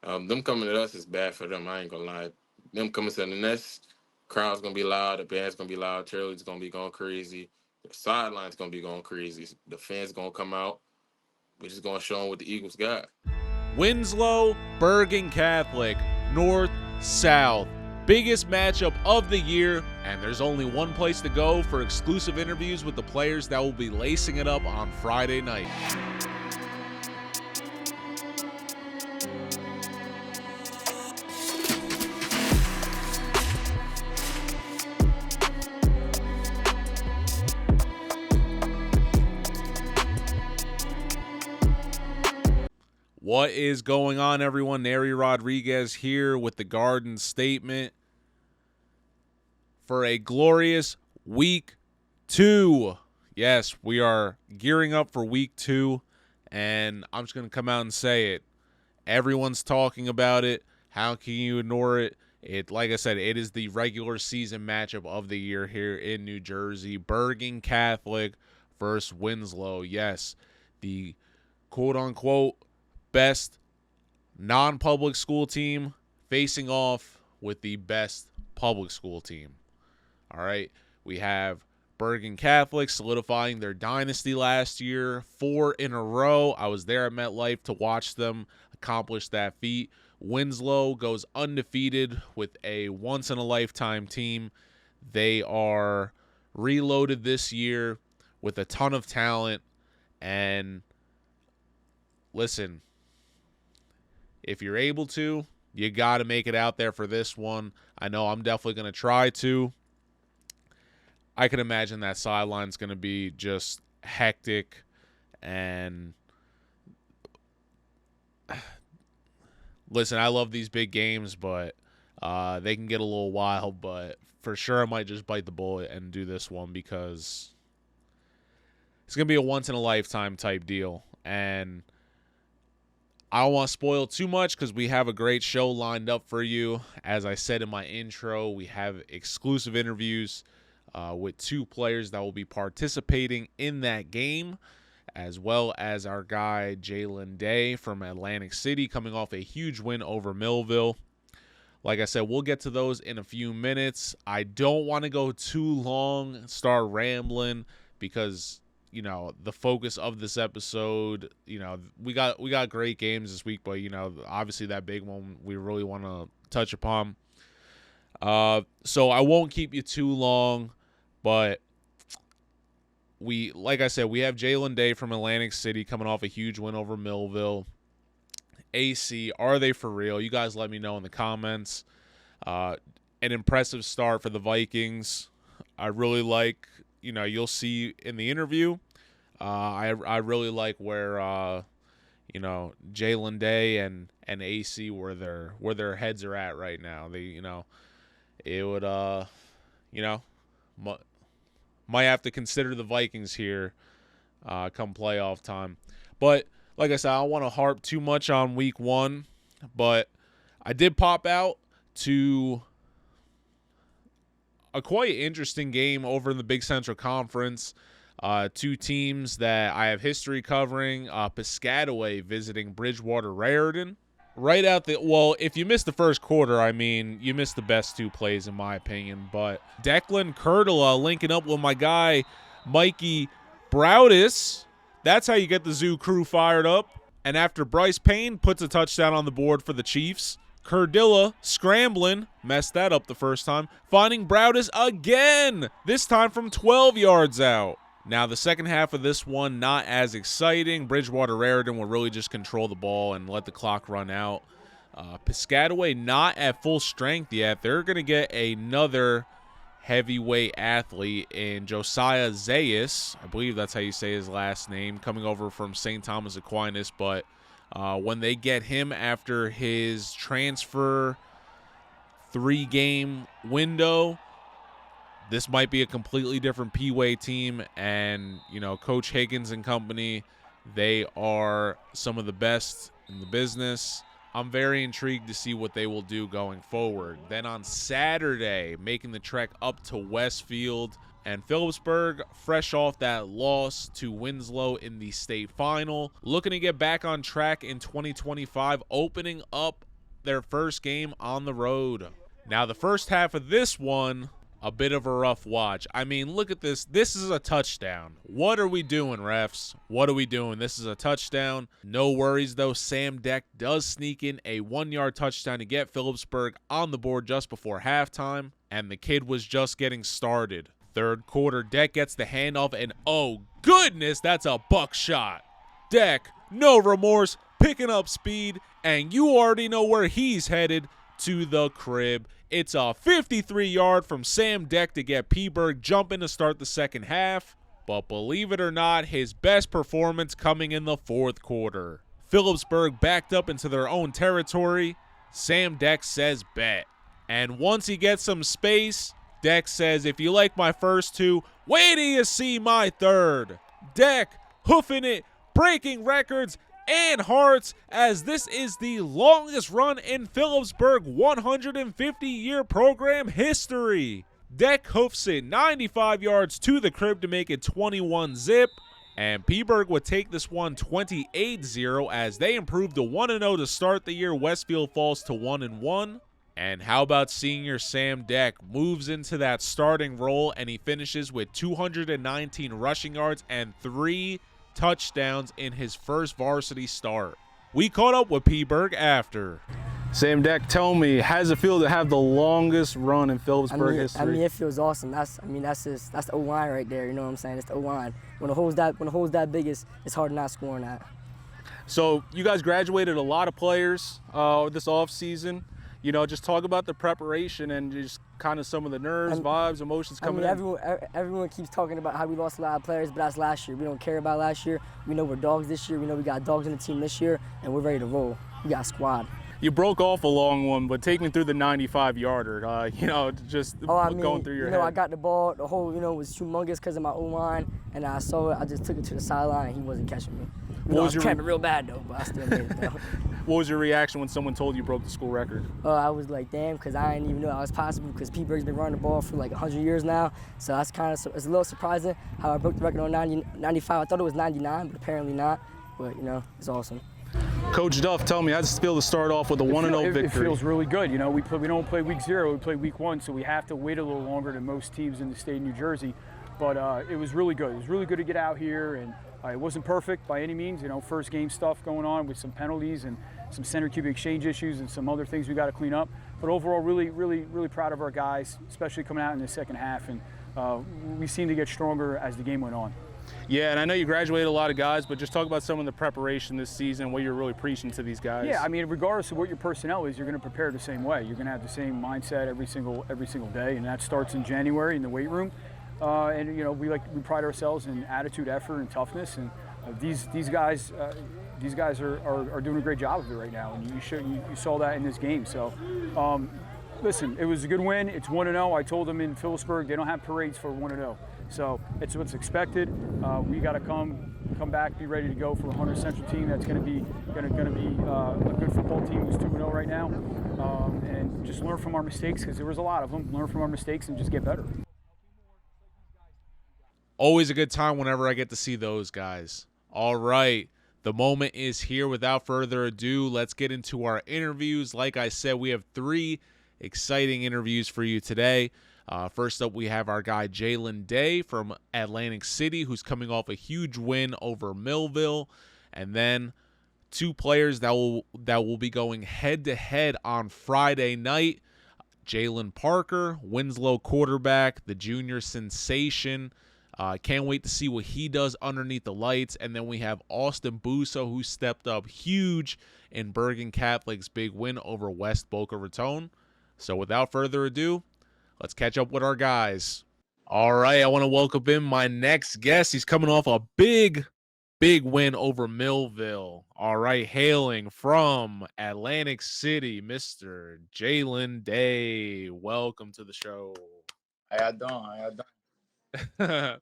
Them coming to us is bad for them. I ain't gonna lie. Them coming to the Nest, crowd's gonna be loud. The band's gonna be loud. Cheerleaders gonna be going crazy. The sideline's gonna be going crazy. The fans gonna come out. We're just gonna show them what the Eagles got. Winslow, Bergen Catholic, North, South. Biggest matchup of the year, and there's only one place to go for exclusive interviews with the players that will be lacing it up on Friday night. What is going on, everyone? Neri Rodriguez here with the Garden Statement for a glorious week 2. Yes, we are gearing up for week 2, and I'm just going to come out and say it. Everyone's talking about it. How can you ignore it? Like I said, it is the regular season matchup of the year here in New Jersey. Bergen Catholic versus Winslow. Yes, the quote-unquote best non-public school team facing off with the best public school team. All right, we have Bergen Catholic solidifying their dynasty last year, 4 in a row. I was there at MetLife to watch them accomplish that feat. Winslow goes undefeated with a once-in-a-lifetime team. They are reloaded this year with a ton of talent. And listen, if you're able to, you got to make it out there for this one. I know I'm definitely going to try to. I can imagine that sideline's going to be just hectic, and listen, I love these big games, but they can get a little wild, but for sure I might just bite the bullet and do this one because it's going to be a once-in-a-lifetime type deal, and I don't want to spoil too much because we have a great show lined up for you. As I said in my intro, we have exclusive interviews with 2 players that will be participating in that game, as well as our guy Jalen Day from Atlantic City coming off a huge win over Millville. Like I said, we'll get to those in a few minutes. I don't want to go too long, start rambling, because the focus of this episode, we got great games this week, but obviously that big one we really want to touch upon. So I won't keep you too long, but like I said, we have Jalen Day from Atlantic City coming off a huge win over Millville. AC, are they for real? You guys let me know in the comments. An impressive start for the Vikings. I really like, you'll see in the interview. I really like where Jalen Day and AC where their heads are at right now. They it would might have to consider the Vikings here come playoff time. But like I said, I don't want to harp too much on week 1, but I did pop out to a quite interesting game over in the Big Central Conference. 2 teams that I have history covering. Piscataway visiting Bridgewater Raritan. Right out if you missed the first quarter, you missed the best 2 plays in my opinion. But Declan Kurtula linking up with my guy Mikey Broudis. That's how you get the Zoo crew fired up. And after Bryce Payne puts a touchdown on the board for the Chiefs, Kurdilla scrambling, messed that up the first time, finding Broudis again, this time from 12 yards out. Now, the second half of this one, not as exciting. Bridgewater Raritan will really just control the ball and let the clock run out. Piscataway not at full strength yet. They're going to get another heavyweight athlete in Josiah Zayas. I believe that's how you say his last name, coming over from St. Thomas Aquinas. But when they get him after his transfer 3-game window, this might be a completely different P-Way team, and, Coach Higgins and company, they are some of the best in the business. I'm very intrigued to see what they will do going forward. Then on Saturday, making the trek up to Westfield and Phillipsburg, fresh off that loss to Winslow in the state final, looking to get back on track in 2025, opening up their first game on the road. Now, the first half of this one, a bit of a rough watch. I mean, look at this. This is a touchdown. What are we doing, refs? What are we doing? This is a touchdown. No worries, though. Sam Deck does sneak in a 1-yard touchdown to get Phillipsburg on the board just before halftime, and the kid was just getting started. Third quarter, Deck gets the handoff, and oh, goodness, that's a buckshot. Deck, no remorse, picking up speed, and you already know where he's headed, to the crib. It's a 53-yard from Sam Deck to get P-Berg jumping to start the second half. But believe it or not, his best performance coming in the fourth quarter. Phillipsburg backed up into their own territory. Sam Deck says bet. And once he gets some space, Deck says, if you like my first two, wait till you see my third. Deck hoofing it, breaking records and hearts, as this is the longest run in Phillipsburg 150-year program history. Deck hoofs it 95 yards to the crib to make it 21-zip, and P-Berg would take this one 28-0 as they improved to 1-0 to start the year. Westfield falls to 1-1. And how about senior Sam Deck moves into that starting role, and he finishes with 219 rushing yards and 3 touchdowns in his first varsity start. We caught up with P-Berg after. Sam Deck, tell me, how does it feel to have the longest run in Phillipsburg history? I mean, it feels awesome. That's the O-line right there. You know what I'm saying? It's the O-line. When the hole's that big, it's hard not scoring that. So you guys graduated a lot of players this offseason. You know, just talk about the preparation and just kind of some of the nerves, vibes, emotions coming in. Everyone keeps talking about how we lost a lot of players, but that's last year. We don't care about last year. We know we're dogs this year. We know we got dogs in the team this year, and we're ready to roll. We got a squad. You broke off a long one, but take me through the 95-yarder. You know, just going through your head. I got the ball. The hole, was humongous because of my O-line, and I saw it. I just took it to the sideline, and he wasn't catching me. I was cramping real bad, though, but I still made it, though. What was your reaction when someone told you broke the school record? I was like, damn, because I didn't even know that was possible, because P-Berg's been running the ball for like 100 years now. So that's it's a little surprising how I broke the record on 95. I thought it was 99, but apparently not. But, it's awesome. Coach Duff, tell me, how does it feel to start off with a 1-0 victory? It feels really good. We don't play week 0, we play week 1, so we have to wait a little longer than most teams in the state of New Jersey. But it was really good. It was really good to get out here, and it wasn't perfect by any means. First game stuff going on with some penalties and some center QB exchange issues and some other things we got to clean up. But overall, really, really, really proud of our guys, especially coming out in the second half. And we seemed to get stronger as the game went on. Yeah, and I know you graduated a lot of guys, but just talk about some of the preparation this season, what you're really preaching to these guys. Yeah, I mean, regardless of what your personnel is, you're going to prepare the same way. You're going to have the same mindset every single day, and that starts in January in the weight room. We pride ourselves in attitude, effort, and toughness, and these guys are doing a great job of it right now, and you saw that in this game. So, listen, it was a good win. It's 1-0. I told them in Phillipsburg they don't have parades for 1-0, so it's what's expected. We got to come back, be ready to go for a Hunter Central team that's going to be a good football team who's 2-0 right now, and just learn from our mistakes, because there was a lot of them. Learn from our mistakes and just get better. Always a good time whenever I get to see those guys. All right, the moment is here. Without further ado, let's get into our interviews. Like I said, we have 3 exciting interviews for you today. First up, we have our guy Jalen Day from Atlantic City, who's coming off a huge win over Millville. And then 2 players that will be going head-to-head on Friday night. Jalen Parker, Winslow quarterback, the junior sensation. Can't wait to see what he does underneath the lights. And then we have Austin Busso, who stepped up huge in Bergen Catholic's big win over West Boca Raton. So without further ado, let's catch up with our guys. All right, I want to welcome in my next guest. He's coming off a big win over Millville. All right, hailing from Atlantic City, Mr. Jalen Day. Welcome to the show. How y'all doing?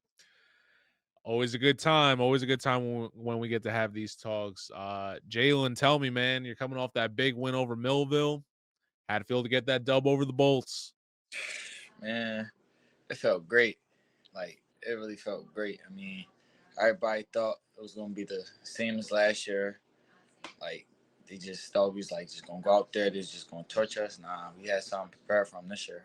Always a good time. Always a good time when we get to have these talks. Jalen, tell me, man, you're coming off that big win over Millville. How'd it feel to get that dub over the Bolts? Man, it felt great. Like, it really felt great. I mean, everybody thought it was going to be the same as last year. Like, they just thought we was like just gonna go out there, they're just gonna torch us. Nah, we had something prepared for them this year.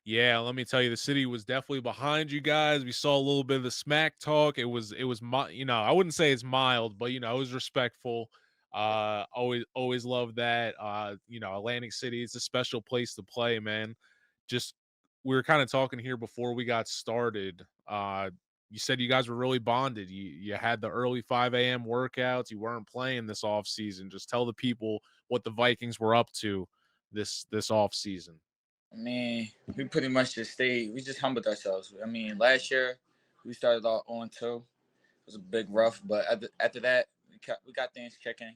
Yeah, let me tell you, the city was definitely behind you guys. We saw a little bit of the smack talk. I wouldn't say it's mild, but it was respectful. Always love that. Atlantic City is a special place to play, man. Just we were kind of talking here before we got started. You said you guys were really bonded. You had the early 5 a.m. workouts. You weren't playing this off season. Just tell the people what the Vikings were up to this off season. I mean, we pretty much just stayed. We just humbled ourselves. I mean, last year we started off 0-2. It was a big rough, but after that we got things kicking.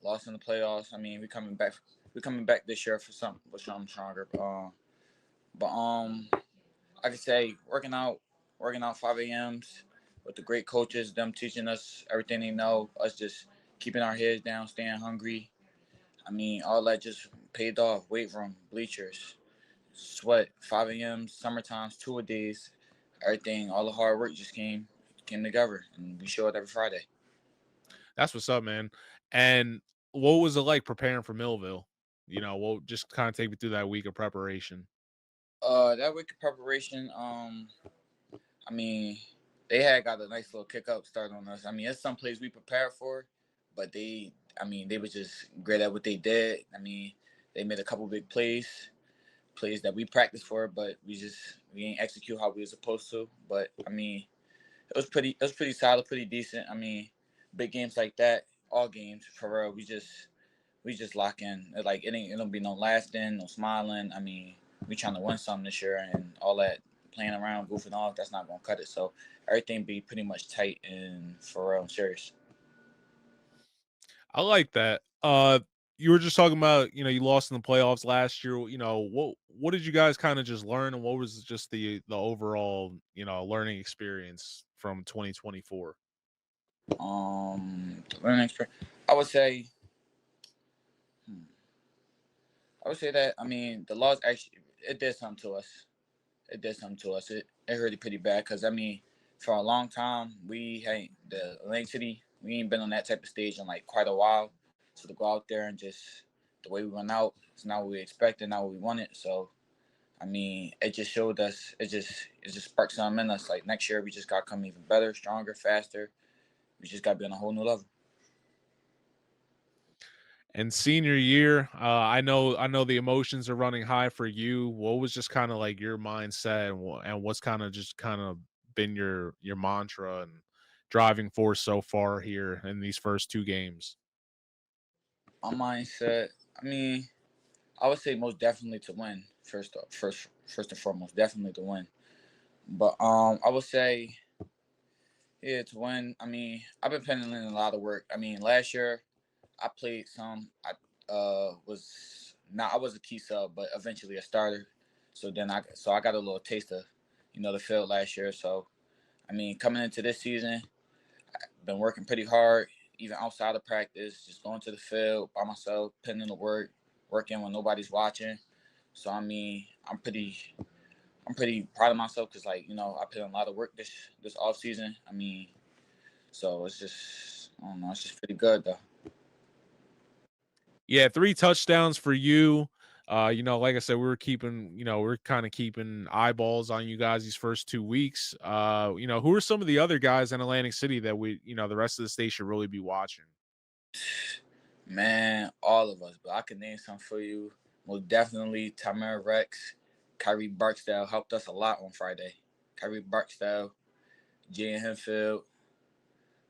Lost in the playoffs. I mean, we coming back. We coming back this year for something stronger. But I could say working out 5 a.m.s with the great coaches, them teaching us everything they know, us just keeping our heads down, staying hungry. I mean, all that just paid off. Weight room, bleachers, sweat, 5 a.m., summertimes, 2-a-days, everything, all the hard work just came together, and we show it every Friday. That's what's up, man. And what was it like preparing for Millville? Just kind of take me through that week of preparation. That week of preparation, I mean, they had got a nice little kick up start on us. I mean, it's some plays we prepared for, but they were just great at what they did. I mean, they made a couple big plays that we practiced for, but we ain't execute how we were supposed to. But I mean, it was pretty solid, pretty decent. I mean, big games like that, all games for real. We just lock in. Like it don't be no lasting, no smiling. I mean, we trying to win something this year, and all that playing around, goofing off, that's not gonna cut it. So everything be pretty much tight and for real and serious. I like that. You were just talking about, you lost in the playoffs last year. What did you guys kind of just learn, and what was just the overall, learning experience from 2024? Learning experience. I would say, I would say that I mean the loss actually it did something to us. It did something to us. It hurt it pretty bad because I mean, for a long time we ain't the Atlantic City. We ain't been on that type of stage in like quite a while. So to go out there and just the way we went out, it's not what we expected, not what we wanted. So I mean, it just showed us. It just sparked something in us. Like next year, we just got to come even better, stronger, faster. We just got to be on a whole new level. And senior year, I know the emotions are running high for you. What was just kind of like your mindset, and what's kind of been your mantra and driving force so far here in these first two games? My mindset. I mean, I would say most definitely to win. First and foremost, definitely to win. But I would say yeah to win. I mean, I've been putting in a lot of work. I mean, last year I played some. I was a key sub, but eventually a starter. So I got a little taste of the field last year. So I mean, coming into this season, been working pretty hard, even outside of practice, just going to the field by myself, putting in the work, working when nobody's watching. So I mean, I'm pretty proud of myself because I put in a lot of work this off season. I mean, so it's just I don't know, it's just pretty good though. Yeah, 3 touchdowns for you. Like I said, we're kind of keeping eyeballs on you guys these first 2 weeks. Who are some of the other guys in Atlantic City that the rest of the state should really be watching? Man, all of us, but I can name some for you. Most definitely, Tamara Rex, Kyrie Barksdale helped us a lot on Friday. Kyrie Barksdale, Jay Henfield,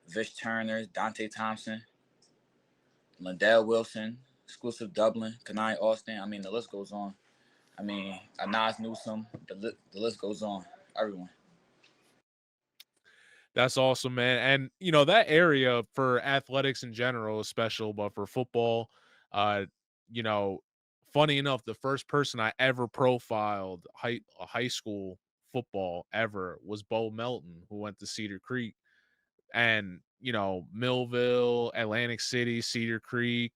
Vish Turner, Dante Thompson, Lindell Wilson, Exclusive Dublin, Kanai Austin. I mean, the list goes on. I mean, Anaz Newsom. The list goes on. Everyone. That's awesome, man. And that area for athletics in general is special, but for football, uh, you know, funny enough, the first person I ever profiled high school football ever was Bo Melton, who went to Cedar Creek. And Millville, Atlantic City, Cedar Creek,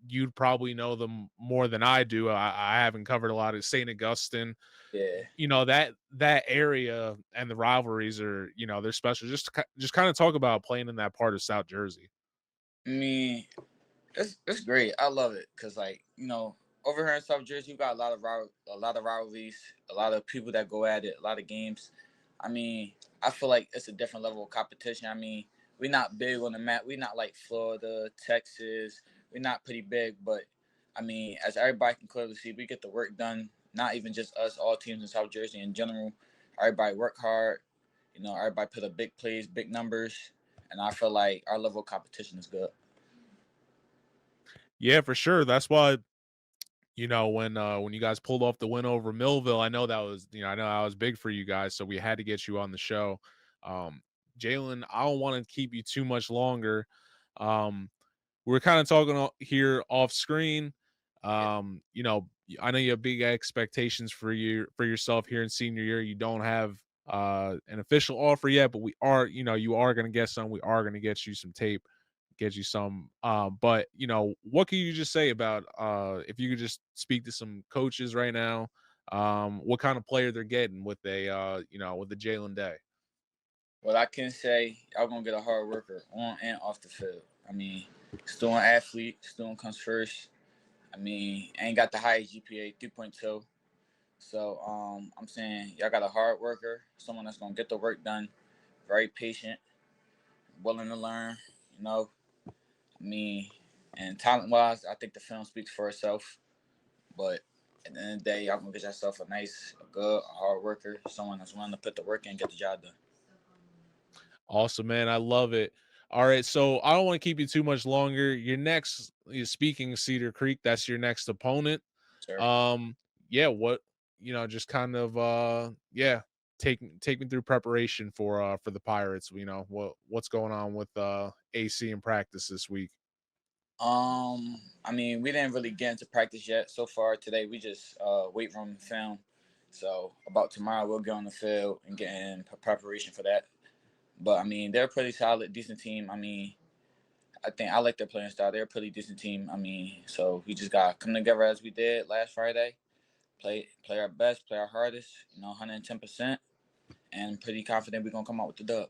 You'd probably know them more than I do. I haven't covered a lot of St. Augustine. Yeah. That area and the rivalries are, they're special. Just kind of talk about playing in that part of South Jersey. I mean, it's great. I love it because, like, over here in South Jersey, you got a lot of rivalries, a lot of people that go at it, a lot of games. I mean, I feel like it's a different level of competition. I mean, we're not big on the map. We're not like Florida, Texas. We're not pretty big, but I mean, as everybody can clearly see, we get the work done. Not even just us, all teams in South Jersey in general. Everybody work hard. Everybody put up big plays, big numbers, and I feel like our level of competition is good. Yeah, for sure. That's why, when you guys pulled off the win over Millville, I know that was big for you guys, so we had to get you on the show. Jaylen, I don't want to keep you too much longer. We're kind of talking here off screen. I know you have big expectations for yourself here in senior year. You don't have an official offer yet, but you are going to get some. We are going to get you some tape, get you some. But what can you just say about if you could just speak to some coaches right now, what kind of player they're getting with with the Jaylen Day? What I can say, y'all gonna get a hard worker on and off the field. I mean, still an athlete, student comes first. I mean, ain't got the highest GPA, 3.2. So I'm saying y'all got a hard worker, someone that's gonna get the work done, very patient, willing to learn. I mean, and talent wise, I think the film speaks for itself. But at the end of the day, y'all gonna get yourself a good, hard worker, someone that's willing to put the work in and get the job done. Awesome, man. I love it. All right, so I don't want to keep you too much longer. Your next, speaking of Cedar Creek, that's your next opponent. Sure. Yeah, what just kind of take me through preparation for the Pirates. What's going on with AC in practice this week? I mean, we didn't really get into practice yet. So far today, we just weight room film. So about tomorrow, we'll get on the field and get in preparation for that. But I mean, they're a pretty solid, decent team. I mean, I think I like their playing style. They're a pretty decent team. I mean, so we just gotta come together as we did last Friday, play our best, play our hardest, 110%, and I'm pretty confident we're gonna come out with the dub.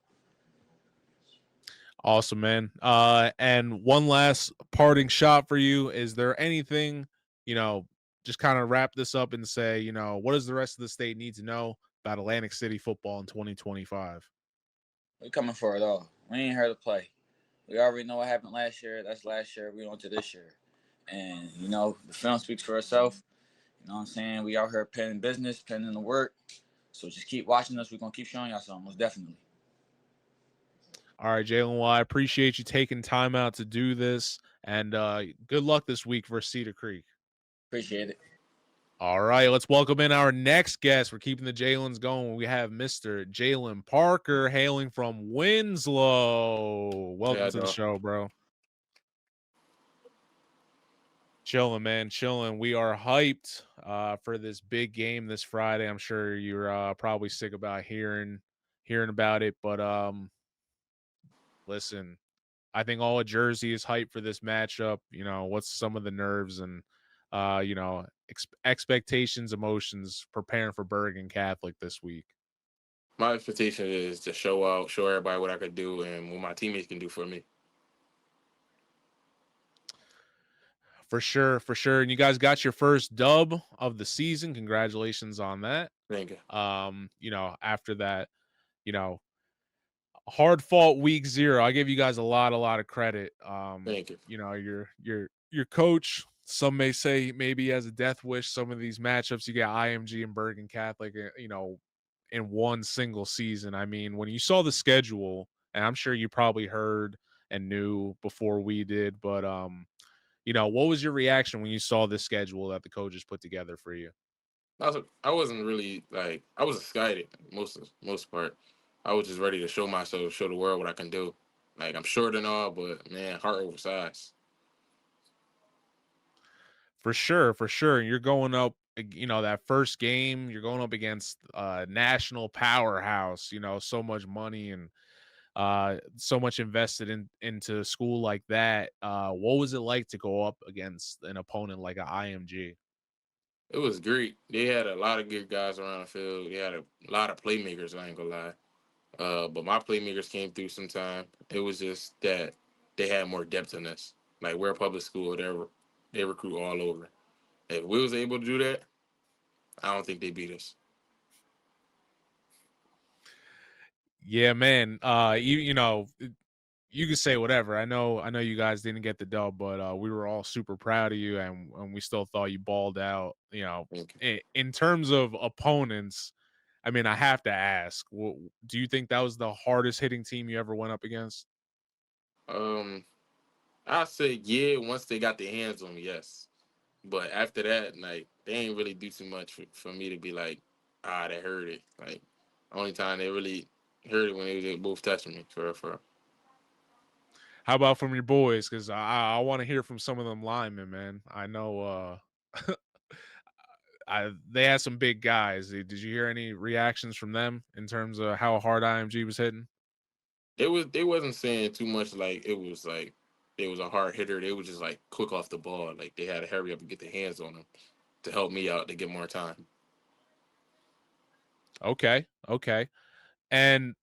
Awesome, man. And one last parting shot for you. Is there anything, just kind of wrap this up and say, what does the rest of the state need to know about Atlantic City football in 2025? We're coming for it all. We ain't here to play. We already know what happened last year. That's last year. We on to this year. And, the film speaks for itself. You know what I'm saying? We out here penning business, penning the work. So just keep watching us. We're going to keep showing y'all something, most definitely. All right, Jaylen. Well, I appreciate you taking time out to do this. And good luck this week for Cedar Creek. Appreciate it. All right, let's welcome in our next guest. We're keeping the Jalen's going. We have Mr. Jalen Parker hailing from Winslow. Welcome to the show, bro. Chilling, man. Chilling. We are hyped for this big game this Friday. I'm sure you're probably sick about hearing about it, but listen, I think all of Jersey is hyped for this matchup. What's some of the nerves and expectations, emotions preparing for Bergen Catholic this week? My expectation is to show out, show everybody what I could do and what my teammates can do for me. For sure, for sure. And you guys got your first dub of the season. Congratulations on that. Thank you. After that, hard fought week 0. I give you guys a lot of credit. Thank you. Your coach, some may say maybe as a death wish, some of these matchups you get IMG and Bergen Catholic, in one single season. I mean, when you saw the schedule, and I'm sure you probably heard and knew before we did, but what was your reaction when you saw this schedule that the coaches put together for you? I wasn't really I was excited most part. I was just ready to show myself, show the world what I can do. I'm short and all, but man, heart over size. For sure, for sure. You're going up, that first game, you're going up against a national powerhouse, so much money and so much invested into school like that. What was it like to go up against an opponent like an IMG? It was great. They had a lot of good guys around the field. They had a lot of playmakers. I ain't gonna lie. But my playmakers came through sometime. It was just that they had more depth than us. Like we're a public school, they recruit all over. If we was able to do that, I don't think they beat us. Yeah, man. You can say whatever. I know you guys didn't get the dub, but we were all super proud of you, and we still thought you balled out. Thank In terms of opponents, I mean, I have to ask, do you think that was the hardest hitting team you ever went up against? you. I say yeah. Once they got their hands on me, yes. But after that, like they ain't really do too much for me to be like, they heard it. Like only time they really heard it when they was both touching me for real, for real. How about from your boys? Because I want to hear from some of them linemen, man. I know they had some big guys. Did you hear any reactions from them in terms of how hard IMG was hitting? They wasn't saying too much like it was a hard hitter. They was just like quick off the ball. Like they had to hurry up and get their hands on them to help me out to get more time. Okay, okay. And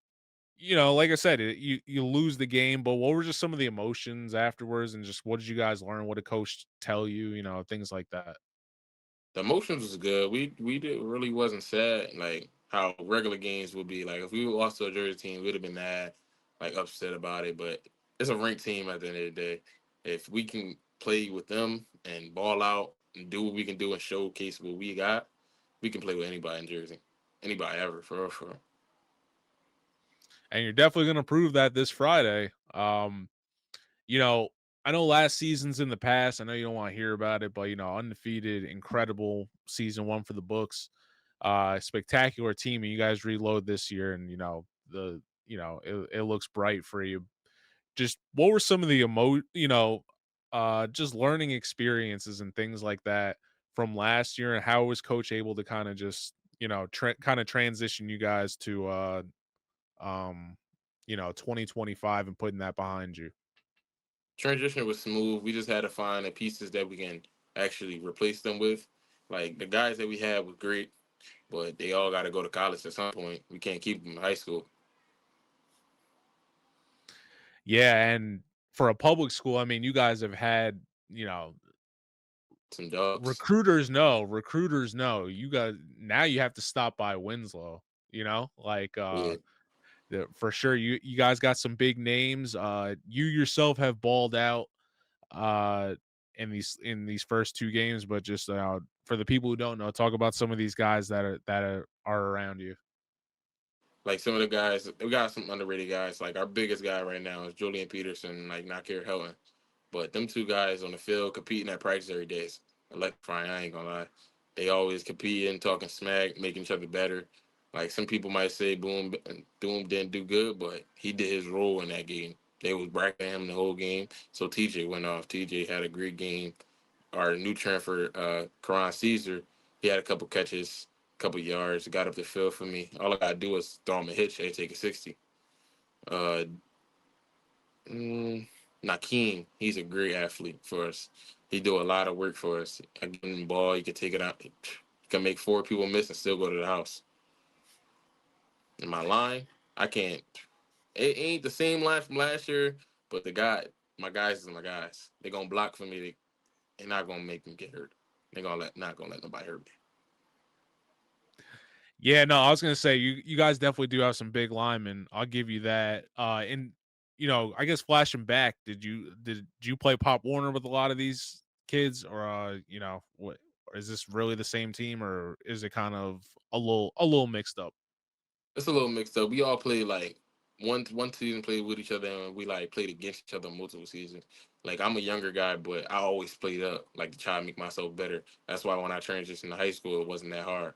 like I said, you lose the game, but what were just some of the emotions afterwards, and just what did you guys learn? What did coach tell you? Things like that. The emotions was good. We did really wasn't sad like how regular games would be. Like if we lost to a Jersey team, we'd have been mad, like upset about it. But it's a ranked team at the end of the day. If we can play with them and ball out and do what we can do and showcase what we got, we can play with anybody in Jersey, anybody ever for real, for real. And you're definitely going to prove that this Friday. You know, I know last season's in the past. I know you don't want to hear about it, but undefeated, incredible season one for the books. Spectacular team, and you guys reload this year, and it looks bright for you. Just what were some of the just learning experiences and things like that from last year, and how was coach able to kind of just kind of transition you guys to um 2025 and putting that behind you? Transition was smooth. We just had to find the pieces that we can actually replace them with. Like the guys that we had were great, but they all got to go to college at some point. We can't keep them in high school. Yeah, and for a public school, I mean, you guys have had, Some dogs. recruiters know. You guys now you have to stop by Winslow, like Yeah. for sure you guys got some big names. You yourself have balled out uh in these first two games, but just for the people who don't know, talk about some of these guys that are around you. Like some of the guys, we got some underrated guys. Like our biggest guy right now is Julian Peterson, like Nakir Helen. But them two guys on the field competing at practice every day is electrifying. I ain't gonna lie. They always competing, talking smack, making each other better. Like some people might say Boom didn't do good, but he did his role in that game. They was bracketing him the whole game. So TJ went off. TJ had a great game. Our new transfer, Karan Caesar, he had a couple catches, couple yards, got up the field for me. All I gotta do is throw him a hit, they take a 60. Uh, mm, Nakeem, he's a great athlete for us. He do a lot of work for us. I give him the ball, he can take it out. He can make four people miss and still go to the house. In my line, I can't. It ain't the same line from last year, but my guys is my guys. They gonna block for me. They're not gonna make me get hurt. They're not gonna let nobody hurt me. Yeah, no, I was gonna say you guys definitely do have some big linemen. I'll give you that. And I guess flashing back, did you play Pop Warner with a lot of these kids, or what? Or is this really the same team, or is it kind of a little mixed up? It's a little mixed up. We all played like one season played with each other and we like played against each other multiple seasons. Like I'm a younger guy, but I always played up like to try to make myself better. That's why when I transitioned to high school, it wasn't that hard.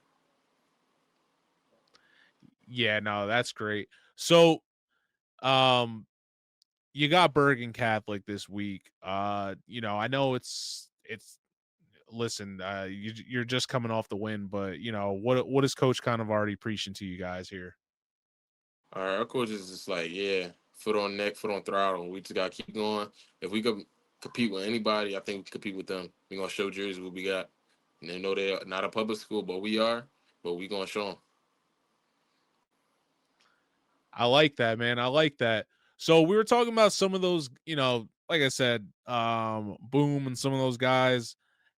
Yeah, no, that's great. So, um, you got Bergen Catholic this week. I know it's listen, you're just coming off the win, but what is coach kind of already preaching to you guys here? Our coach is just like, yeah, foot on neck, foot on throttle. We just gotta keep going. If we could compete with anybody, I think we can compete with them. We're gonna show Jersey what we got. And they know they're not a public school, but we are. But we gonna show them. I like that, man. I like that. So we were talking about some of those, like I said, Boom and some of those guys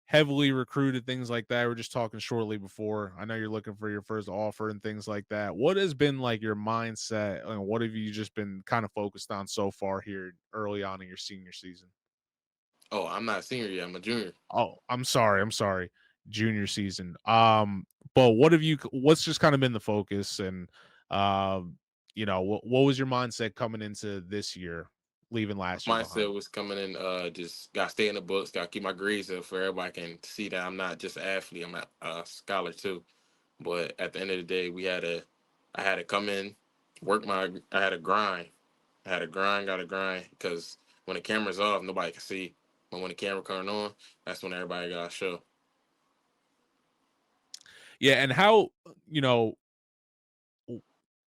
heavily recruited, things like that. We are just talking shortly before. I know you're looking for your first offer and things like that. What has been like your mindset and what have you just been kind of focused on so far here early on in your senior season? Oh, I'm not a senior yet. I'm a junior. Oh, I'm sorry. Junior season. But what's just kind of been the focus and what was your mindset coming into this year, leaving last year behind? Mindset was coming in, just gotta stay in the books, gotta keep my grades up for everybody can see that I'm not just an athlete, I'm a scholar too. But at the end of the day, I had to come in, I had to grind. Gotta grind, because when the camera's off, nobody can see. But when the camera comes on, that's when everybody got to show. Yeah, and how,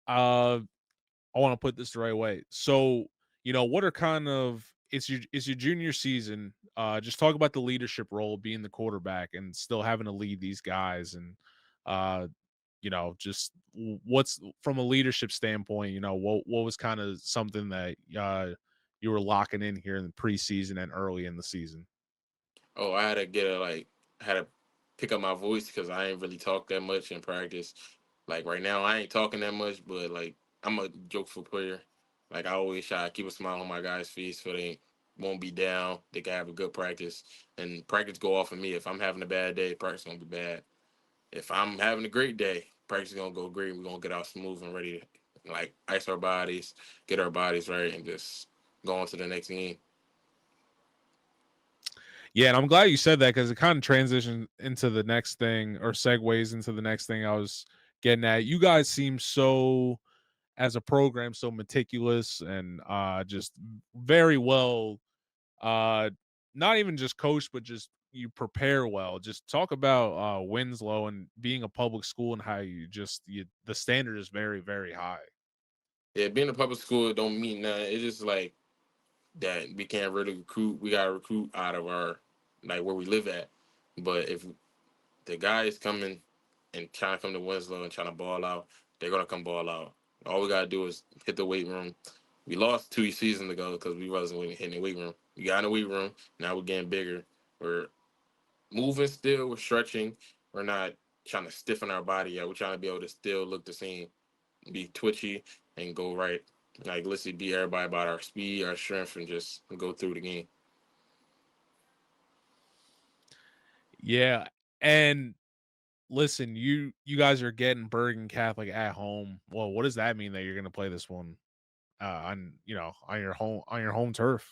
I want to put this the right way. So, what are kind of it's your junior season. Just talk about the leadership role, being the quarterback and still having to lead these guys and just what's from a leadership standpoint, what was kind of something that you were locking in here in the preseason and early in the season? Oh, I had to pick up my voice because I ain't really talk that much in practice. Like right now, I ain't talking that much, but like I'm a jokeful player. Like I always try to keep a smile on my guys' face so they won't be down. They can have a good practice, and practice go off of me. If I'm having a bad day, practice gonna be bad. If I'm having a great day, practice is gonna go great. We're gonna get out smooth and ready to like ice our bodies, get our bodies right, and just go on to the next game. Yeah, and I'm glad you said that because it kind of transitions into the next thing or segues into the next thing I was getting at. You guys seem so, as a program, so meticulous and just very well, uh, not even just coached, but just you prepare well. Just talk about Winslow and being a public school and how the standard is very, very high. Yeah, being a public school don't mean nothing. It's just like that we can't really recruit. We gotta recruit out of our like where we live at. But if the guy is coming and trying to come to Winslow and trying to ball out, they're gonna come ball out. All we gotta do is hit the weight room. We lost 2 seasons ago because we wasn't hitting the weight room. We got in the weight room. Now we're getting bigger. We're moving still. We're stretching. We're not trying to stiffen our body yet. We're trying to be able to still look the same, be twitchy, and go right. Like, let's be everybody about our speed, our strength, and just go through the game. Yeah, and listen, you guys are getting Bergen Catholic at home. Well, what does that mean that you're going to play this one on your home turf?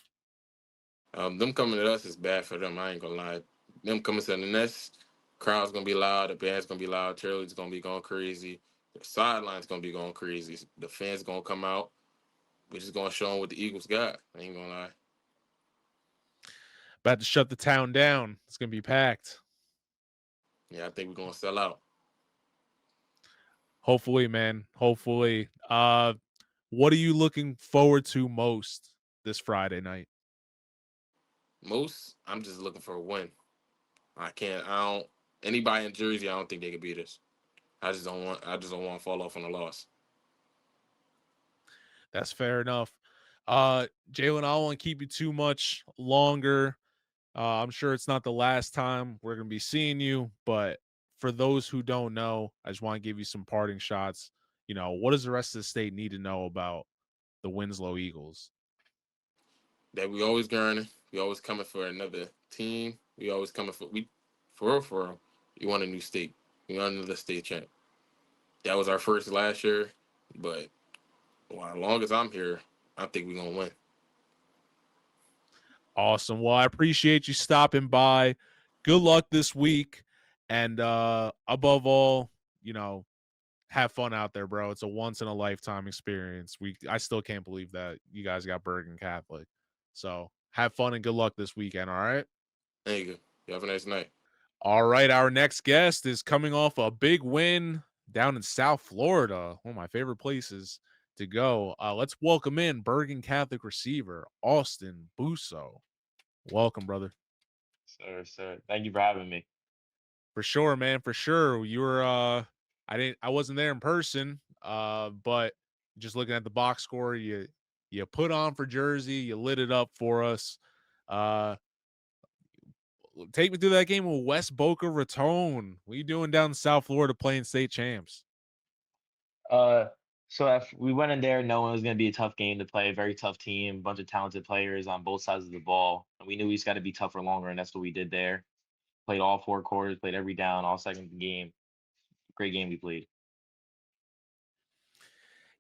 Them coming to us is bad for them. I ain't gonna lie. Them coming to the nest, crowd's gonna be loud. The band's gonna be loud. Cheerleaders gonna be going crazy. The sideline's gonna be going crazy. The fans gonna come out. We're just gonna show them what the Eagles got. I ain't gonna lie. About to shut the town down. It's going to be packed. Yeah, I think we're gonna sell out. Hopefully, man. Hopefully. What are you looking forward to most this Friday night? Most, I'm just looking for a win. I don't. Anybody in Jersey, I don't think they can beat us. I just don't want to fall off on a loss. That's fair enough. Jaylen, I don't want to keep you too much longer. I'm sure it's not the last time we're going to be seeing you, but for those who don't know, I just want to give you some parting shots. What does the rest of the state need to know about the Winslow Eagles? That we always grinding. We always coming for another team. We always coming for real, for real. We want a new state. We want another state champ. That was our first last year, but as long as I'm here, I think we're gonna win. Awesome. Well, I appreciate you stopping by. Good luck this week. And above all, have fun out there, bro. It's a once in a lifetime experience. I still can't believe that you guys got Bergen Catholic. So have fun and good luck this weekend. All right. Thank you. You have a nice night. All right. Our next guest is coming off a big win down in South Florida, one of my favorite places. to go. Let's welcome in Bergen Catholic receiver Austin Busso. Welcome, brother. Sir. Thank you for having me. For sure, man. For sure. You were I wasn't there in person, but just looking at the box score, you put on for Jersey, you lit it up for us. Take me through that game with West Boca Raton. What are you doing down in South Florida playing state champs? So if we went in there knowing it was going to be a tough game to play, a very tough team, bunch of talented players on both sides of the ball. And we knew we just got to be tougher longer, and that's what we did there. Played all 4 quarters, played every down, all second game. Great game we played.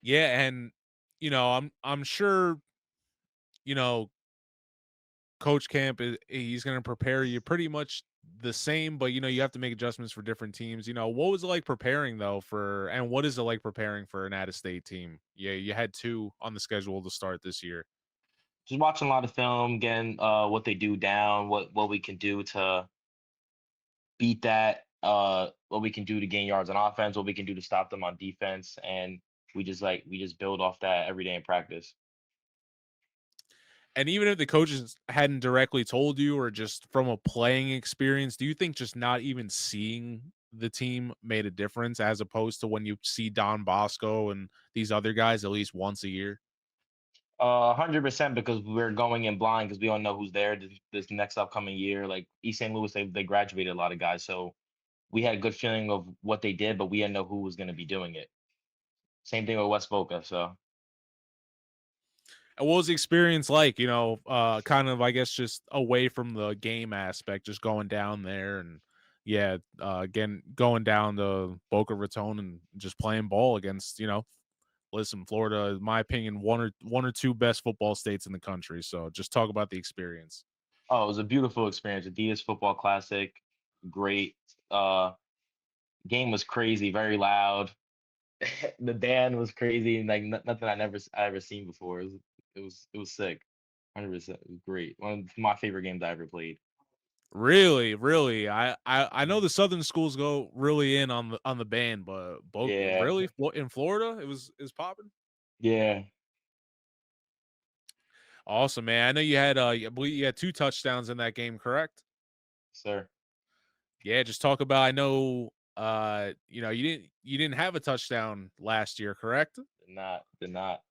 Yeah, and I'm sure, you know, Coach Camp he's going to prepare you pretty much the same, but you have to make adjustments for different teams. What was it like preparing though and what is it like preparing for an out-of-state team? Yeah, you had 2 on the schedule to start this year. Just watching a lot of film, getting what they do down, what we can do to beat that, what we can do to gain yards on offense, what we can do to stop them on defense, and we just build off that every day in practice. And even if the coaches hadn't directly told you or just from a playing experience, do you think just not even seeing the team made a difference as opposed to when you see Don Bosco and these other guys at least once a year? 100% because we're going in blind because we don't know who's there this next upcoming year. Like East St. Louis, they graduated a lot of guys, so we had a good feeling of what they did, but we didn't know who was going to be doing it. Same thing with West Boca. So And what was the experience like? Kind of, I guess, just away from the game aspect, just going down there and again, going down to Boca Raton and just playing ball against, listen, Florida, in my opinion, one or two best football states in the country. So just talk about the experience. it was a beautiful experience. Adidas Football Classic, great. Game was crazy, very loud. The band was crazy, like nothing I ever seen before. It was sick. 100%. It was great. One of my favorite games I ever played. Really, really. I know the Southern schools go really in on the band, but Yeah, really in Florida, it was popping. yeah, Awesome, man. I know you had I believe you had 2 touchdowns in that game, correct? sir. Yeah, just talk about. I know, you didn't have a touchdown last year, correct? Did not.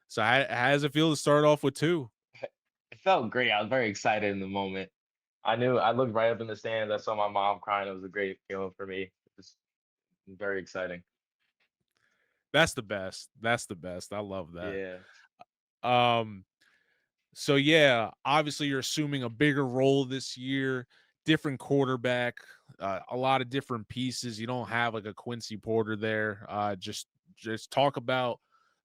So how does it feel to start off with 2? It felt great. I was very excited in the moment. I looked right up in the stands. I saw my mom crying. It was a great feeling for me. It was very exciting. That's the best. That's the best. I love that. Yeah. Um, so yeah, obviously you're assuming a bigger role this year, different quarterback, a lot of different pieces. You don't have like a Quincy Porter there. Just talk about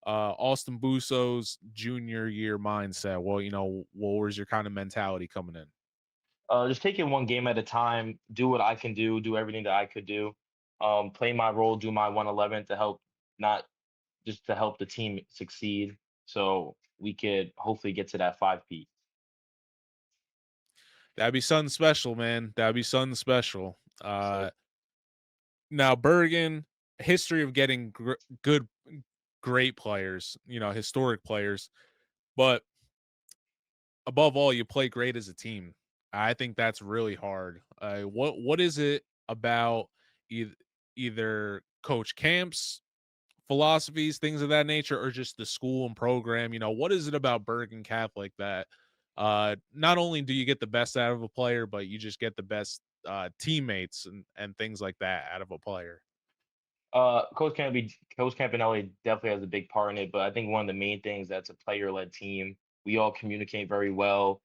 Austin Busso's junior year mindset. Well, what was your kind of mentality coming in? Just taking one game at a time, do what I can do everything that I could do, play my role, do my 111 to help, not just to help the team succeed, so we could hopefully get to that 5 P. That'd be something special, man. That'd be something special. So Now Bergen, history of getting good, great players, historic players, but above all, you play great as a team. I think that's really hard. What is it about either Coach Camp's philosophies, things of that nature, or just the school and program? What is it about Bergen Catholic that not only do you get the best out of a player, but you just get the best teammates and things like that out of a player? Coach Campanelli definitely has a big part in it, but I think one of the main things that's a player-led team. We all communicate very well.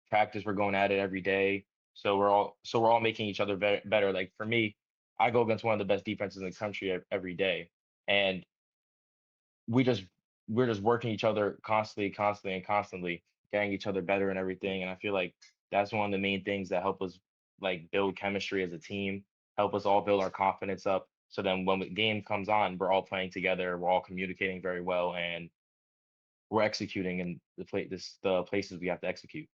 Practice, we're going at it every day, so we're all making each other better. Like for me, I go against one of the best defenses in the country every day, and we just we're just working each other constantly, getting each other better and everything. And I feel like that's one of the main things that help us like build chemistry as a team, help us all build our confidence up. So then when the game comes on, we're all playing together, we're all communicating very well, and we're executing in the places we have to execute.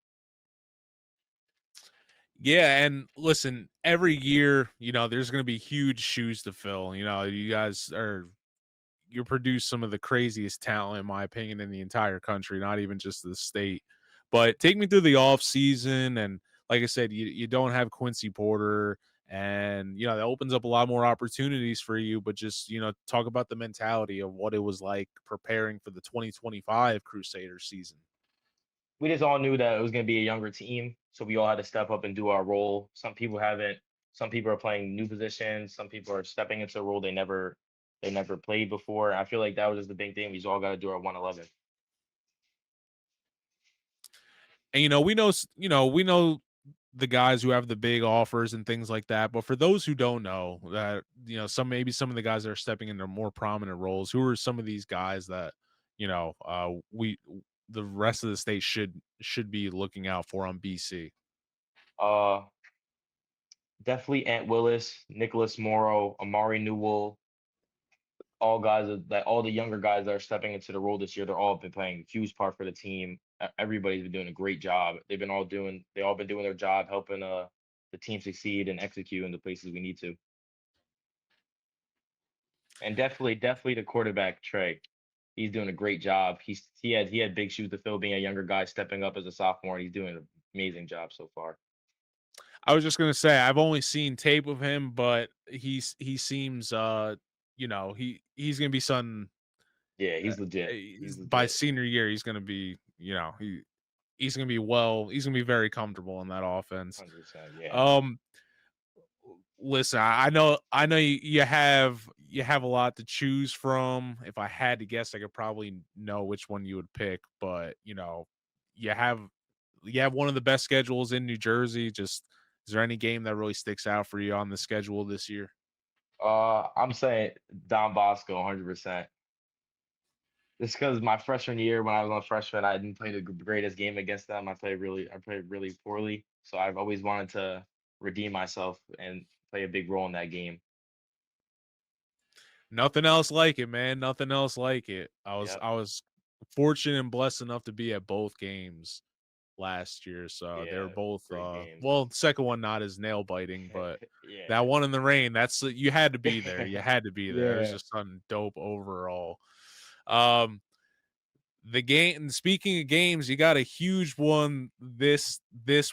Yeah, and listen, every year, there's going to be huge shoes to fill. You guys are you produce some of the craziest talent, in my opinion, in the entire country, not even just the state. But take me through the off season, and like I said, you don't have Quincy Porter, and that opens up a lot more opportunities for you. But just talk about the mentality of what it was like preparing for the 2025 Crusader season. We just all knew that it was going to be a younger team, so we all had to step up and do our role. Some people haven't. Some people are playing new positions. Some people are stepping into a role they never played before. I feel like that was just the big thing. We just all got to do our 111. And we know the guys who have the big offers and things like that. But for those who don't know that, some of the guys that are stepping into more prominent roles, who are some of these guys that, we the rest of the state should be looking out for on BC? Uh, Definitely Ant Willis, Nicholas Morrow, Amari Newell, all the younger guys that are stepping into the role this year. They're all been playing a huge part for the team. Everybody's been doing a great job. They all been doing their job, helping the team succeed and execute in the places we need to. And definitely the quarterback Trey. He's doing a great job. He had big shoes to fill being a younger guy stepping up as a sophomore. And he's doing an amazing job so far. I was just gonna say I've only seen tape of him, but he seems he's gonna be something. Yeah, he's legit. He's By legit. senior year, he's gonna be he's gonna be very comfortable in that offense. 100%. Yeah. Um, Listen, I know you have a lot to choose from. If I had to guess, I could probably know which one you would pick, but you have one of the best schedules in New Jersey. Just is there any game that really sticks out for you on the schedule this year? I'm saying Don Bosco 100%. Just because my freshman year, when I was a freshman, I didn't play the greatest game against them. I played really poorly. So I've always wanted to redeem myself and play a big role in that game. Nothing else like it, man. Nothing else like it. I was Yep. I was fortunate and blessed enough to be at both games last year. So they were Yeah. both Great games. well, the second one not as nail biting, but Yeah. that one in the rain, that's you had to be there. You had to be there. It was Yeah. just something dope overall. Um the game, and speaking of games, you got a huge one this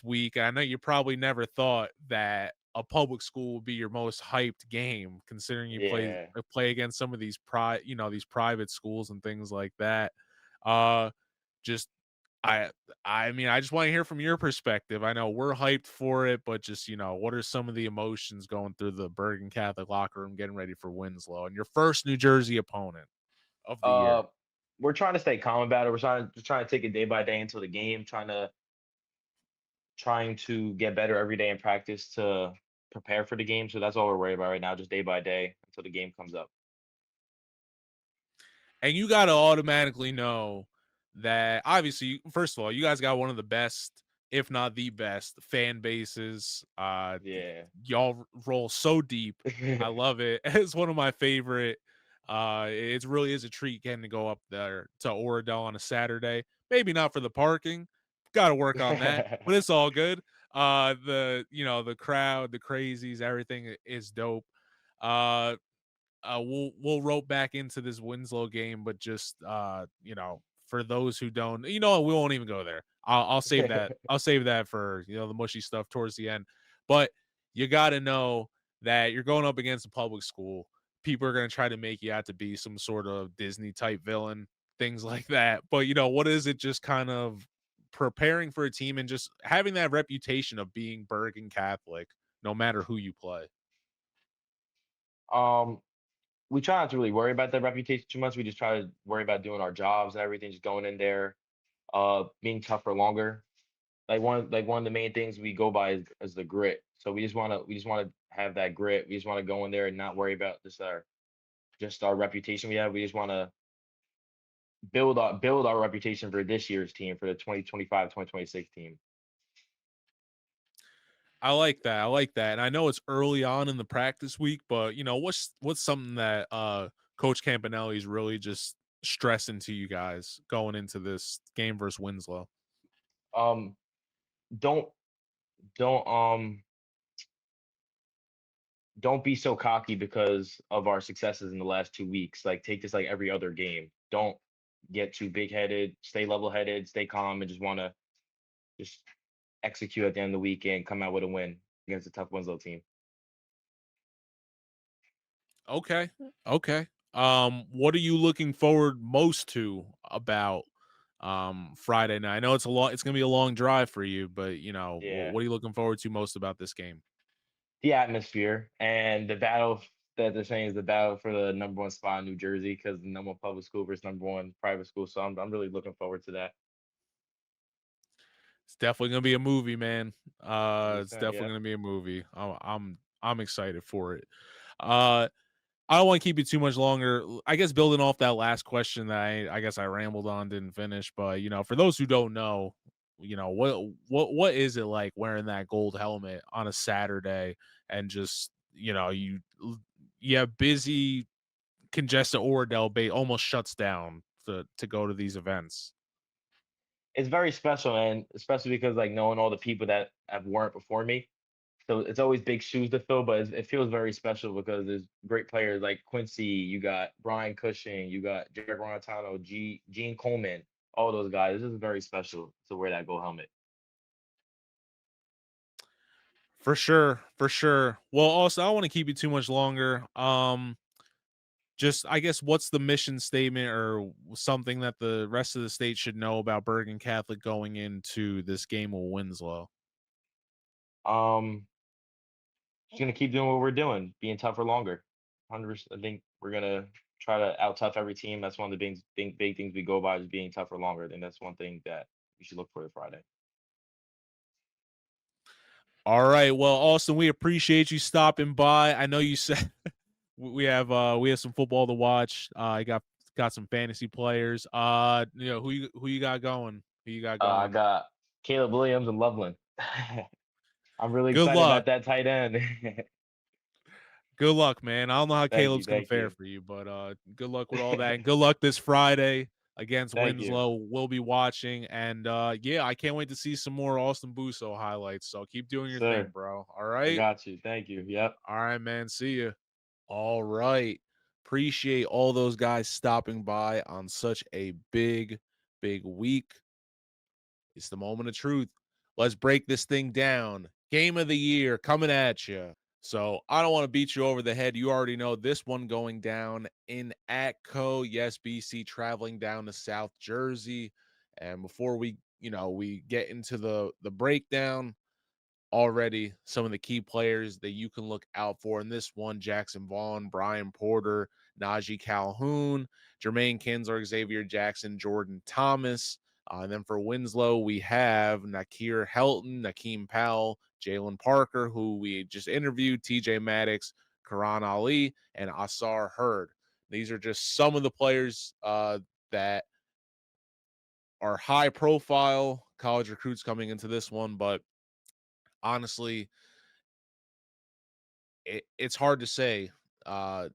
week. I know you probably never thought that a public school would be your most hyped game, considering you Yeah. play against some of these private schools and things like that. Uh just I mean, I just want to hear from your perspective. I know we're hyped for it, but just what are some of the emotions going through the Bergen Catholic locker room getting ready for Winslow and your first New Jersey opponent of the year? Uh, we're trying to stay calm about it. We're trying to take it day by day until the game. Trying to get better every day in practice to prepare for the game. So that's all we're worried about right now, just day by day until the game comes up. And you got to automatically know that, obviously, first of all, you guys got one of the best, if not the best, fan bases. Yeah. Y'all roll so deep. I love it. It's one of my favorite. It really is a treat getting to go up there to Oradell on a Saturday. Maybe not for the parking. Got to work on that, but it's all good. The crowd, the crazies, everything is dope. Uh, we'll rope back into this Winslow game, but just for those who don't, we won't even go there. I'll save that. I'll save that for the mushy stuff towards the end. But you got to know that you're going up against a public school. People are going to try to make you out to be some sort of Disney type villain, things like that. But what is it? Just kind of preparing for a team and just having that reputation of being Bergen Catholic, no matter who you play. um, we try not to really worry about that reputation too much. We just try to worry about doing our jobs and everything, just going in there, being tough for longer. Like one of the main things we go by is the grit. So we just wanna have that grit. We just want to go in there and not worry about just our reputation we have. We just want to build our reputation for this year's team, for the 2025-2026 team. I like that. I like that. And I know it's early on in the practice week, but what's something that Coach Campanelli is really just stressing to you guys going into this game versus Winslow? Um, don't don't don't be so cocky because of our successes in the last 2 weeks. Like take this like every other game. Don't get too big headed. Stay level headed. Stay calm, and just want to just execute at the end of the weekend. Come out with a win against a tough Winslow team. Okay. Okay. What are you looking forward most to about Friday night? I know it's gonna be a long drive for you, but Yeah, what are you looking forward to most about this game? the atmosphere and the battle that they're saying is the battle for the number one spot in New Jersey because the number one public school versus number one private school. So I'm really looking forward to that. It's definitely gonna be a movie, man. It's 100%. definitely Yeah. gonna be a movie. I'm excited for it. Uh I don't want to keep you too much longer. I guess building off that last question that I guess I rambled on, didn't finish, but for those who don't know, what is it like wearing that gold helmet on a Saturday and just you have busy congested Oradell Bay almost shuts down to go to these events. It's very special, and especially because like knowing all the people that have worn it before me. So it's always big shoes to fill, but it feels very special because there's great players like Quincy, you got Brian Cushing, you got Jared Garantano, Gene Coleman, all those guys. This is very special to wear that gold helmet. For sure, for sure. Well, also I don't want to keep you too much longer. Just I guess what's the mission statement or something that the rest of the state should know about Bergen Catholic going into this game with Winslow? Um, just gonna keep doing what we're doing, being tougher longer. 100%. I think we're gonna try to out tough every team. That's one of the big things we go by is being tougher longer. I think that's one thing that you should look for this Friday. All right. Well, Austin, we appreciate you stopping by. I know you said we have some football to watch. I got some fantasy players. Who you got going? Who you got I going? got Caleb Williams and Loveland. I'm really Good excited luck. about that tight end. Good luck, man. I don't know how Thank you, Caleb's gonna thank fare you, for you, but good luck with all that. And good luck this Friday against thank you. Winslow. We'll be watching. And yeah, I can't wait to see some more Austin Busso highlights. So keep doing your thing, Sir, bro. All I right. got you. Thank you. Yep. All right, man. See you. All right. Appreciate all those guys stopping by on such a big week. It's the moment of truth. Let's break this thing down. Game of the year coming at you. So I don't want to beat you over the head. You already know this one going down in Atco. Yes, BC traveling down to South Jersey. And before we get into the breakdown, already some of the key players that you can look out for in this one: Jackson Vaughn, Brian Porter, Najee Calhoun, Jermaine Kinsler, Xavier Jackson, Jordan Thomas. And then for Winslow, we have Nakir Helton, Nakeem Powell, Jalen Parker, who we just interviewed, TJ Maddox, Karan Ali, and Asar Hurd. These are just some of the players that are high profile college recruits coming into this one, but honestly, it's hard to say. Uh,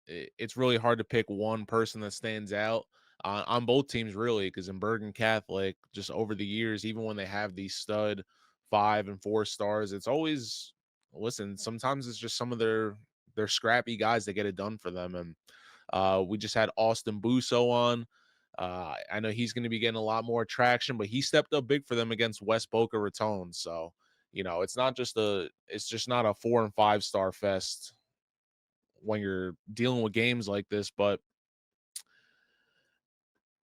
it's really hard to pick one person that stands out on both teams, really, because in Bergen Catholic, just over the years, even when they have these stud 5 and 4 stars, it's always sometimes it's just some of their scrappy guys that get it done for them. And we just had Austin Busso on. I know he's going to be getting a lot more traction, but he stepped up big for them against West Boca Raton. So, it's just not a 4 and 5 star fest when you're dealing with games like this. But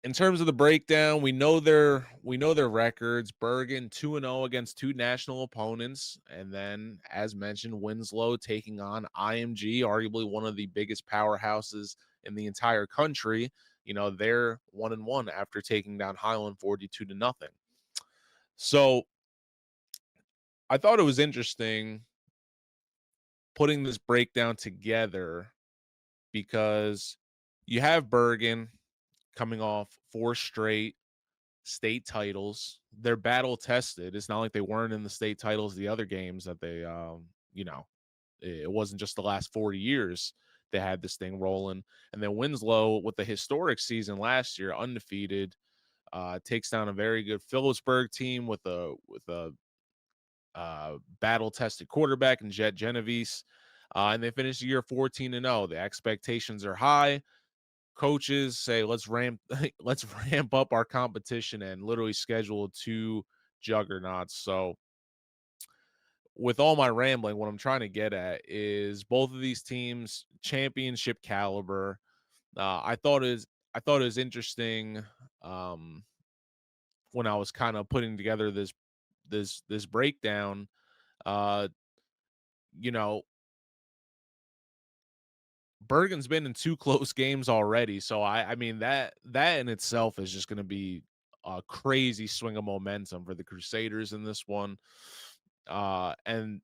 in terms of the breakdown, we know their records. Bergen 2-0 against 2 national opponents, and then, as mentioned, Winslow taking on IMG, arguably one of the biggest powerhouses in the entire country. They're 1-1 after taking down Highland 42-0. So I thought it was interesting putting this breakdown together because you have Bergen coming off 4 straight state titles. They're battle tested. It's not like they weren't in the state titles the other games that they it wasn't just the last 40 years they had this thing rolling. And then Winslow, with the historic season last year, undefeated, takes down a very good Phillipsburg team with a battle tested quarterback in Jet Genovese. and they finished the year 14-0. The expectations are high. Coaches say let's ramp let's ramp up our competition and literally schedule 2 juggernauts. So with all my rambling, what I'm trying to get at is both of these teams championship caliber. I thought it was interesting um, when I was kind of putting together this breakdown. Uh, you know, Bergen's been in 2 close games already, so I mean that in itself is just going to be a crazy swing of momentum for the Crusaders in this one. And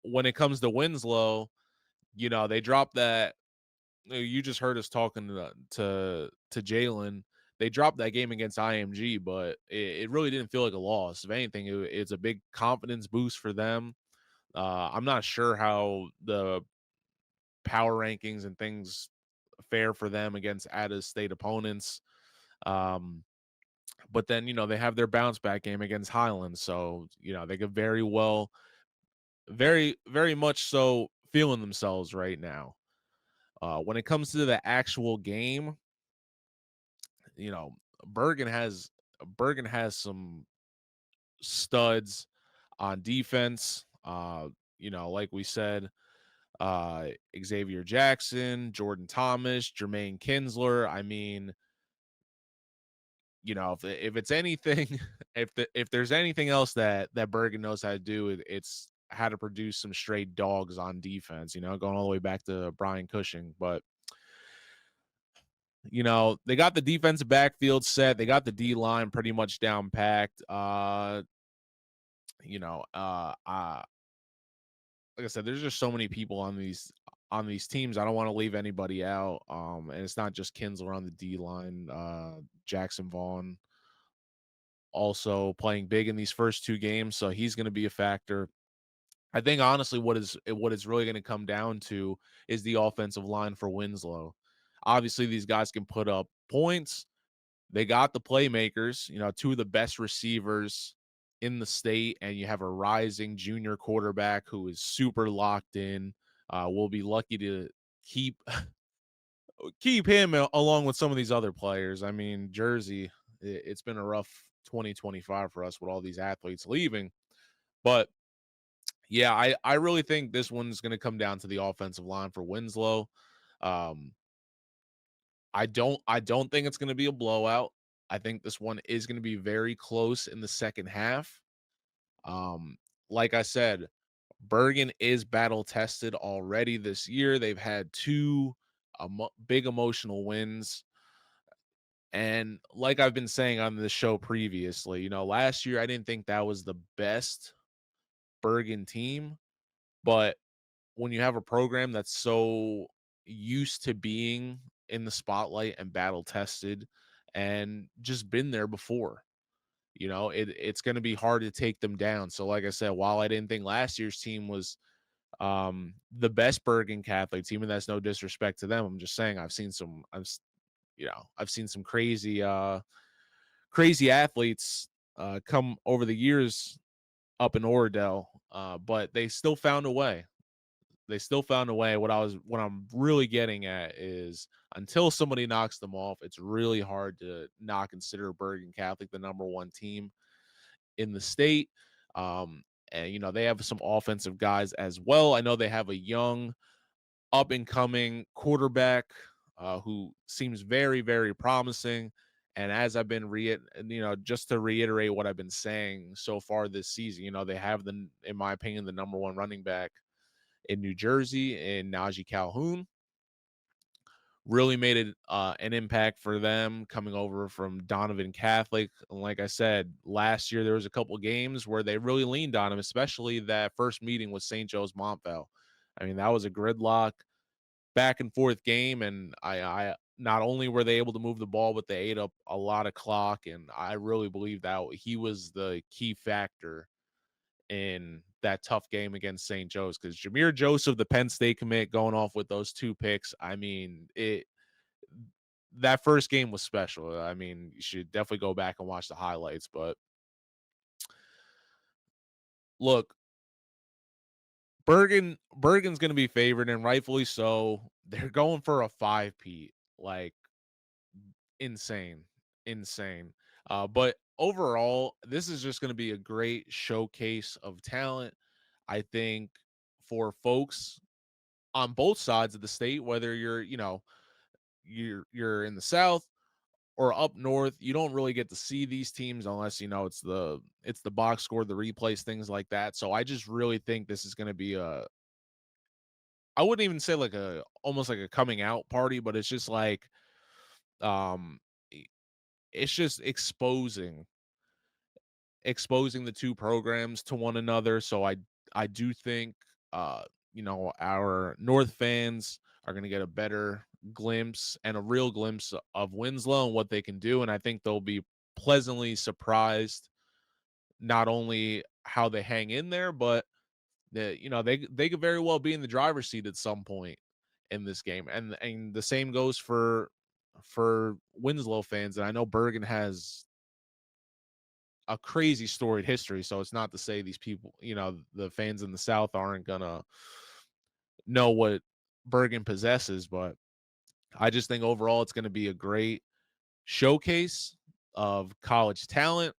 when it comes to Winslow, they dropped that. You just heard us talking to Jaylen. They dropped that game against IMG, but it really didn't feel like a loss. If anything, it's a big confidence boost for them. I'm not sure how the power rankings and things fare for them against out-of-state opponents. Um, but then, they have their bounce back game against Highland. So, they could very well, very, very much so feeling themselves right now. When it comes to the actual game, you know, Bergen has Bergen has some studs on defense. Like we said, Xavier Jackson, Jordan Thomas, Jermaine Kinsler. I mean, if it's anything, if there's anything else that Bergen knows how to do, it's how to produce some straight dogs on defense. Going all the way back to Brian Cushing, but they got the defensive backfield set. They got the D line pretty much down packed. You know, uh, uh, like I said, there's just so many people on these teams. I don't want to leave anybody out. And it's not just Kinsler on the D line. Jackson Vaughn also playing big in these first 2 games, so he's going to be a factor. I think honestly, what is really going to come down to is the offensive line for Winslow. Obviously, these guys can put up points. They got the playmakers, 2 of the best receivers in the state, and you have a rising junior quarterback who is super locked in. We'll be lucky to keep him along with some of these other players. I mean, Jersey, it's been a rough 2025 for us with all these athletes leaving. But yeah, I really think this one's going to come down to the offensive line for Winslow. Um, I don't think it's going to be a blowout. I think this one is going to be very close in the second half. Um, like I said, Bergen is battle tested already this year. They've had 2 big emotional wins. And like I've been saying on the show previously, last year I didn't think that was the best Bergen team, but when you have a program that's so used to being in the spotlight and battle tested and just been there before, it's going to be hard to take them down. So like I said, while I didn't think last year's team was the best Bergen Catholic team, and that's no disrespect to them, I'm just saying I've seen some crazy athletes come over the years up in Oradell, but they still found a way. What I'm really getting at is until somebody knocks them off, it's really hard to not consider Bergen Catholic the number 1 team in the state. And they have some offensive guys as well. I know they have a young up and coming quarterback who seems very, very promising. And as I've been just to reiterate what I've been saying so far this season, they have in my opinion, the number 1 running back in New Jersey in Najee Calhoun. Really made it an impact for them coming over from Donovan Catholic. And like I said, last year there was a couple games where they really leaned on him, especially that first meeting with St. Joe's Montvale. I mean, that was a gridlock back and forth game, and I not only were they able to move the ball, but they ate up a lot of clock, and I really believe that he was the key factor in that tough game against St. Joe's, because Jameer Joseph, the Penn State commit, going off with those 2 picks. I mean, that first game was special. I mean, you should definitely go back and watch the highlights. But look, Bergen's going to be favored, and rightfully so. They're going for a 5-peat, like insane. But overall, this is just going to be a great showcase of talent. I think for folks on both sides of the state, whether you're in the South or up north, you don't really get to see these teams unless it's the box score, the replays, things like that. So I just really think this is going to be I wouldn't even say like almost like a coming out party, but it's just like um it's just exposing the two programs to one another. So I do think our North fans are going to get a better glimpse and a real glimpse of Winslow and what they can do, and I think they'll be pleasantly surprised not only how they hang in there, but they could very well be in the driver's seat at some point in this game. And the same goes for Winslow fans. And I know Bergen has a crazy storied history, so it's not to say these people, the fans in the South aren't gonna know what Bergen possesses, but I just think overall it's going to be a great showcase of college talent.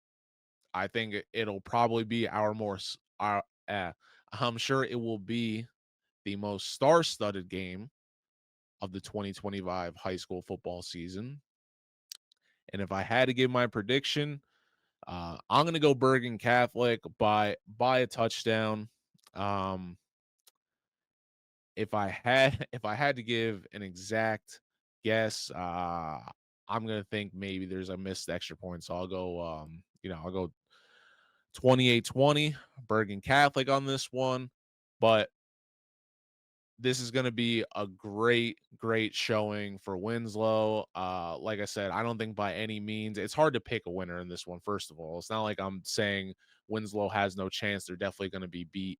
I think it'll probably be I'm sure it will be the most star-studded game of the 2025 high school football season. And if I had to give my prediction, I'm going to go Bergen Catholic by a touchdown. If I had to give an exact guess, I'm going to think maybe there's a missed extra point. So I'll go I'll go 28-20 Bergen Catholic on this one. But this is going to be a great showing for Winslow. Like I said, I don't think by any means it's hard to pick a winner in this one. First of all, it's not like I'm saying Winslow has no chance. They're definitely going to be beat.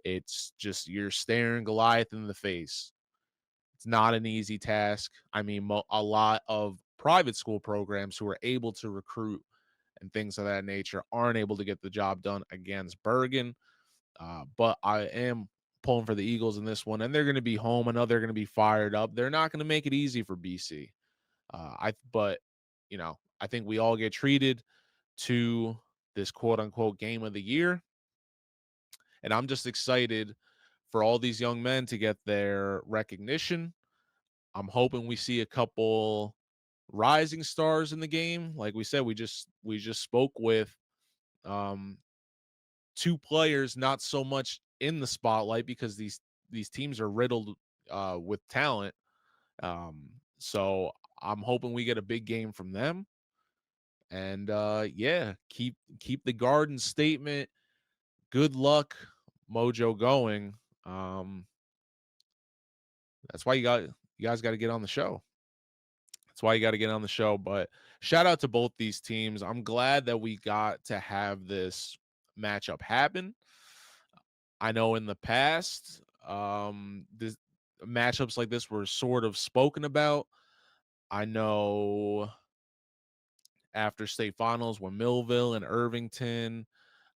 It's just you're staring Goliath in the face. It's not an easy task. I mean, a lot of private school programs who are able to recruit and things of that nature aren't able to get the job done against Bergen. But I am pulling for the Eagles in this one, and they're going to be home. I know they're going to be fired up. They're not going to make it easy for BC. But I think we all get treated to this quote unquote game of the year, and I'm just excited for all these young men to get their recognition. I'm hoping we see a couple rising stars in the game. Like we said, we just spoke with two players not so much in the spotlight because these teams are riddled with talent. So I'm hoping we get a big game from them. And keep the Garden statement, good luck mojo going. That's why you guys got to get on the show. That's why you got to get on the show. But shout out to both these teams. I'm glad that we got to have this matchup happen. I know in the past, this matchups like this were sort of spoken about. I know after state finals when Millville and Irvington,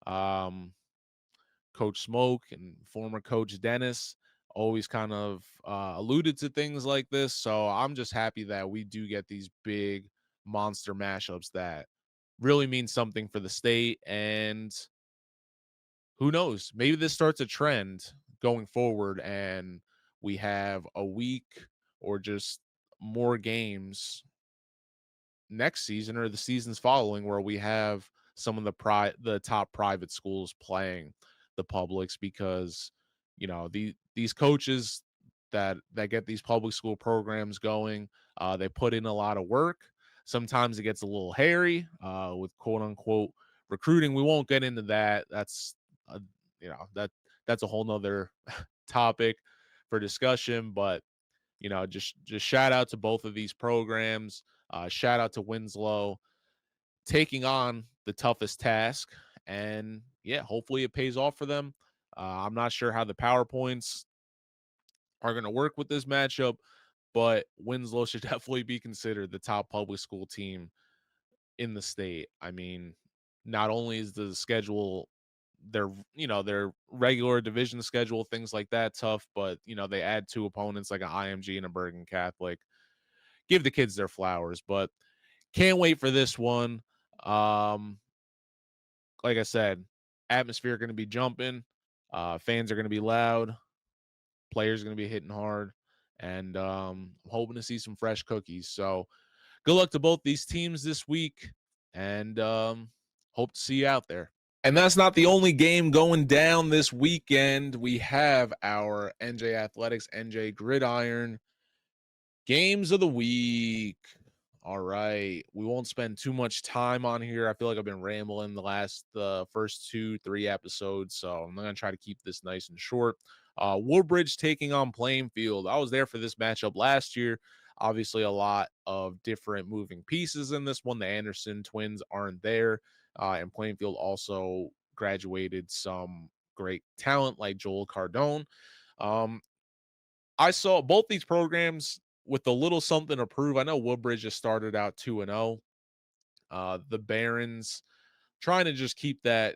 Coach Smoke and former Coach Dennis always kind of alluded to things like this. So I'm just happy that we do get these big monster mashups that really mean something for the state. And who knows, maybe this starts a trend going forward and we have a week or just more games next season or the seasons following where we have some of the top private schools playing the publics, because these coaches that get these public school programs going, they put in a lot of work. Sometimes it gets a little hairy with quote unquote recruiting. We won't get into that. That's that's a whole nother topic for discussion. But just shout out to both of these programs. Shout out to Winslow taking on the toughest task, and hopefully it pays off for them. I'm not sure how the PowerPoints are going to work with this matchup, but Winslow should definitely be considered the top public school team in the state. I mean, not only is the schedule their regular division schedule, things like that, tough. But they add 2 opponents like an IMG and a Bergen Catholic. Give the kids their flowers, but can't wait for this one. Like I said, atmosphere going to be jumping, fans are going to be loud, players are going to be hitting hard, and I'm hoping to see some fresh cookies. So good luck to both these teams this week, and hope to see you out there. And that's not the only game going down this weekend. We have our NJ Athletics, NJ Gridiron games of the week. All right. We won't spend too much time on here. I feel like I've been rambling the first 2-3 episodes, so I'm going to try to keep this nice and short. Woodbridge taking on Plainfield. I was there for this matchup last year. Obviously, a lot of different moving pieces in this one. The Anderson twins aren't there, and Plainfield also graduated some great talent like Joel Cardone. I saw both these programs with a little something to prove. I know Woodbridge just started out 2-0. The Barons trying to just keep that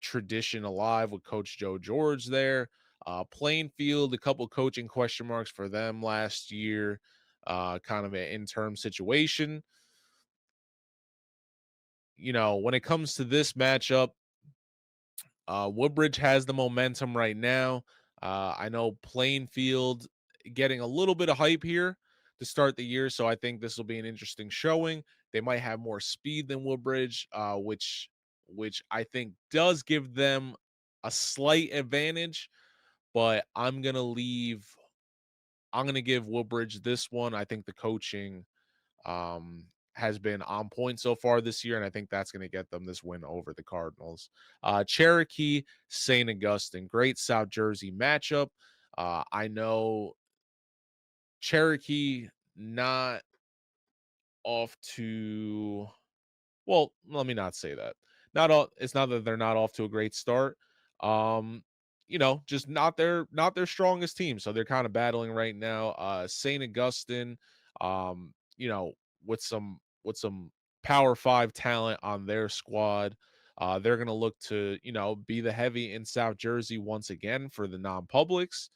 tradition alive with Coach Joe George there. Plainfield, a couple coaching question marks for them last year. Kind of an interim situation. When it comes to this matchup, Woodbridge has the momentum right now. I know Plainfield getting a little bit of hype here to start the year, so I think this will be an interesting showing. They might have more speed than Woodbridge, which I think does give them a slight advantage. But I'm gonna give Woodbridge this one. I think the coaching has been on point so far this year, and I think that's going to get them this win over the Cardinals. Cherokee, St. Augustine, great South Jersey matchup. I know Cherokee not off to, well, let me not say that. It's not that they're not off to a great start. Just not their strongest team. So they're kind of battling right now. St. Augustine, um, you know, with some Power 5 talent on their squad. They're going to look to, be the heavy in South Jersey once again for the non-publics.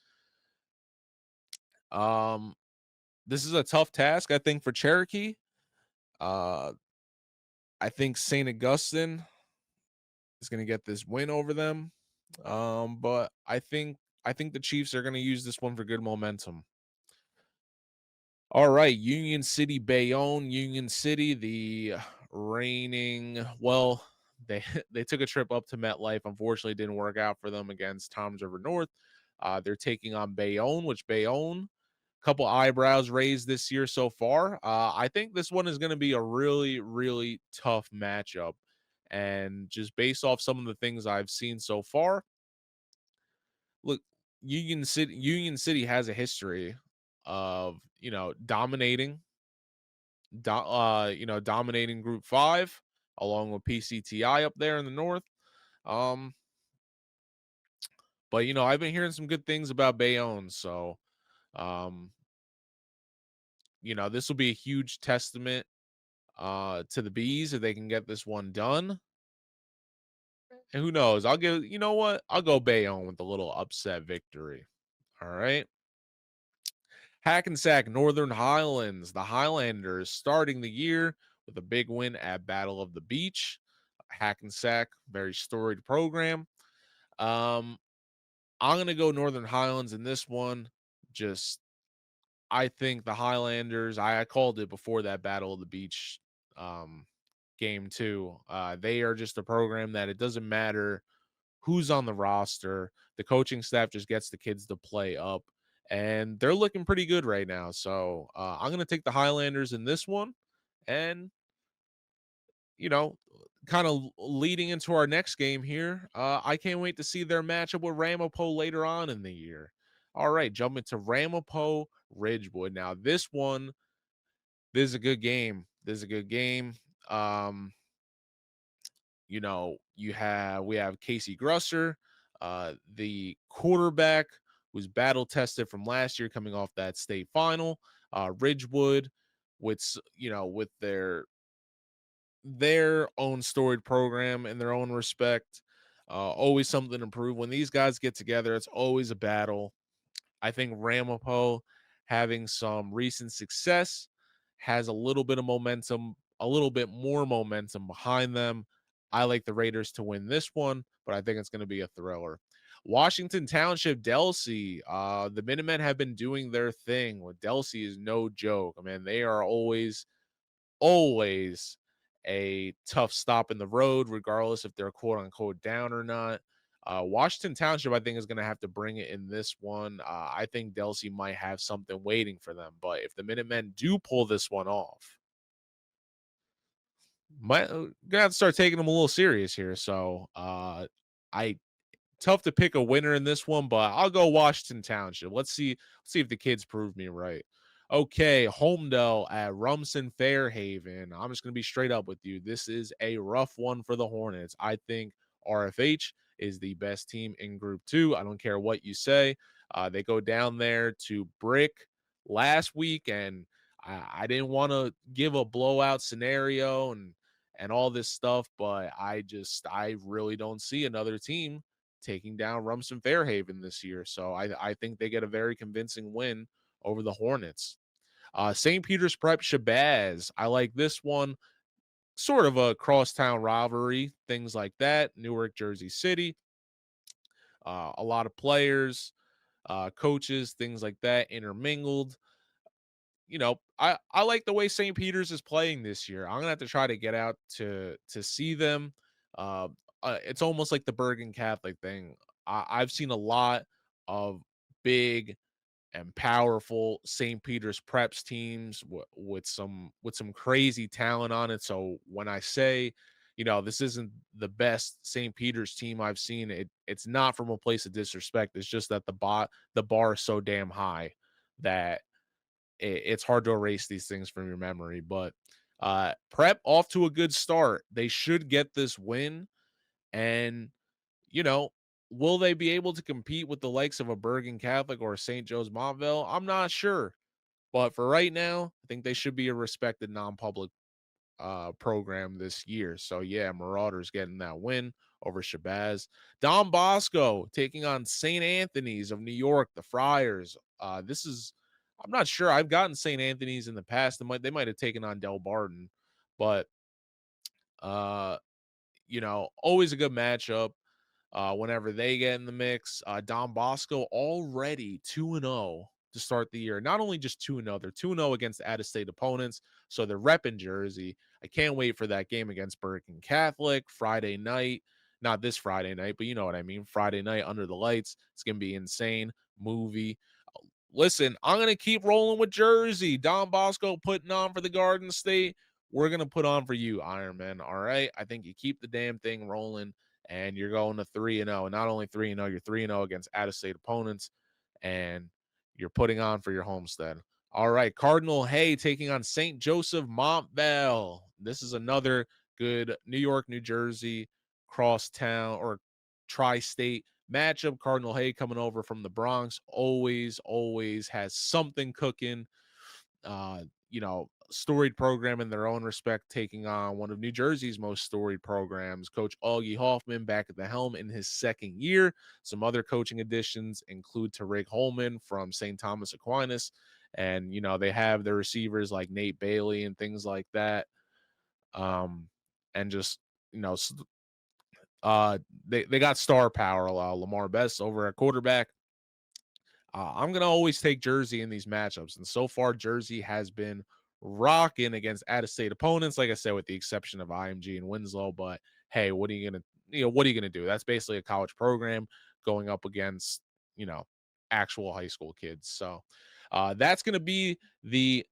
This is a tough task, I think, for Cherokee. I think St. Augustine is going to get this win over them. But I think the Chiefs are going to use this one for good momentum. All right, Union City, Bayonne. Union City, the reigning, well, they took a trip up to MetLife. Unfortunately, it didn't work out for them against Toms River North. They're taking on Bayonne, which Bayonne, couple eyebrows raised this year so far. I think this one is going to be a really, really tough matchup. And just based off some of the things I've seen so far, look, Union City has a history of, dominating Group 5 along with PCTI up there in the north. But I've been hearing some good things about Bayonne, so this will be a huge testament to the Bees if they can get this one done. And who knows? I'll go Bayonne with a little upset victory. All right. Hackensack Northern Highlands. The Highlanders starting the year with a big win at Battle of the Beach. Hackensack, very storied program. I'm going to go Northern Highlands in this one. I think the Highlanders, I called it before that Battle of the Beach game too. They are just a program that it doesn't matter who's on the roster. The coaching staff just gets the kids to play up, and they're looking pretty good right now. So I'm going to take the Highlanders in this one. And, kind of leading into our next game here, I can't wait to see their matchup with Ramapo later on in the year. All right, jumping to Ramapo Ridgewood. Now, this is a good game. We have Casey Grusser, the quarterback who's battle tested from last year coming off that state final. Ridgewood with their own storied program in their own respect. Always something to prove. When these guys get together, it's always a battle. I think Ramapo, having some recent success, has a little bit of momentum, a little bit more momentum behind them. I like the Raiders to win this one, but I think it's going to be a thriller. Washington Township, Delsey. The Minutemen have been doing their thing. With Delsey is no joke. I mean, they are always a tough stop in the road, regardless if they're quote unquote down or not. Washington Township, I think, is going to have to bring it in this one. I think Delsey might have something waiting for them, but if the Minutemen do pull this one off, gonna have to start taking them a little serious here. So, I tough to pick a winner in this one, but I'll go Washington Township. Let's see if the kids prove me right. Okay, Homedale at Rumson Fairhaven. I'm just going to be straight up with you. This is a rough one for the Hornets. I think RFH is the best team in Group 2. I don't care what you say. They go down there to Brick last week, and I didn't want to give a blowout scenario and all this stuff, but I really don't see another team taking down Rumson Fairhaven this year. So I think they get a very convincing win over the Hornets. St. Peter's Prep Shabazz. I like this one. Sort of a crosstown rivalry, things like that. Newark, Jersey City. A lot of players, coaches, things like that intermingled. I like the way St. Peter's is playing this year. I'm gonna have to try to get out to see them. Uh, it's almost like the Bergen Catholic thing. I've seen a lot of big and powerful St. Peter's Preps teams with some crazy talent on it. So when I say, this isn't the best St. Peter's team I've seen, it's not from a place of disrespect. It's just that the bar is so damn high that it's hard to erase these things from your memory. But Prep off to a good start. They should get this win. And, you know, will they be able to compete with the likes of a Bergen Catholic or a St. Joe's Montville? I'm not sure. But for right now, I think they should be a respected non-public program this year. So, yeah, Marauders getting that win over Shabazz. Don Bosco taking on St. Anthony's of New York, the Friars. I'm not sure. I've gotten St. Anthony's in the past. They might have taken on Del Barton, but always a good matchup whenever they get in the mix. Don Bosco already 2-0 to start the year. Not only just 2-0, they're 2-0 against out-of-state opponents, so they're repping Jersey. I can't wait for that game against Bergen Catholic Friday night. Not this Friday night, but you know what I mean. Friday night under the lights. It's going to be insane. Movie. Listen, I'm going to keep rolling with Jersey. Don Bosco putting on for the Garden State. We're going to put on for you, Ironman. All right? I think you keep the damn thing rolling, and you're going to 3-0. Not only 3-0, you're 3-0 against out-of-state opponents, and you're putting on for your homestead. All right, Cardinal Hay taking on St. Joseph Montvale. This is another good New York, New Jersey crosstown or tri-state matchup. Cardinal Hay coming over from the Bronx always has something cooking. Storied program in their own respect, taking on one of New Jersey's most storied programs. Coach Augie Hoffman back at the helm in his second year. Some other coaching additions include Tariq Holman from St. Thomas Aquinas. And, they have their receivers like Nate Bailey and things like that. And just, they got star power. Lamar Best over at quarterback. I'm going to always take Jersey in these matchups. And so far, Jersey has been rocking against out-of-state opponents, like I said, with the exception of IMG and Winslow. But hey, what are you going to do? That's basically a college program going up against, actual high school kids. So that's going to be the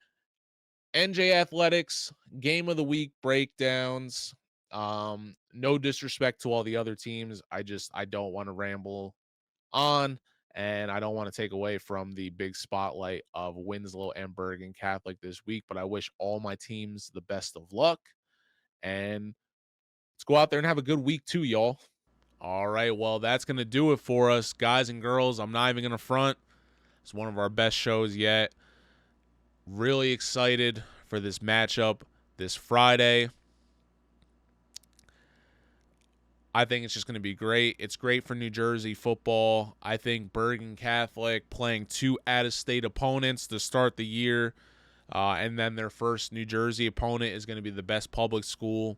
NJ Athletics Game of the Week breakdowns. No disrespect to all the other teams. I don't want to ramble on, and I don't want to take away from the big spotlight of Winslow and Bergen Catholic this week, but I wish all my teams the best of luck, and let's go out there and have a good week too, y'all. All right, well, that's going to do it for us, guys and girls. I'm not even going to front. It's one of our best shows yet. Really excited for this matchup this Friday. I think it's just going to be great. It's great for New Jersey football. I think Bergen Catholic playing 2 out-of-state opponents to start the year, and then their first New Jersey opponent is going to be the best public school.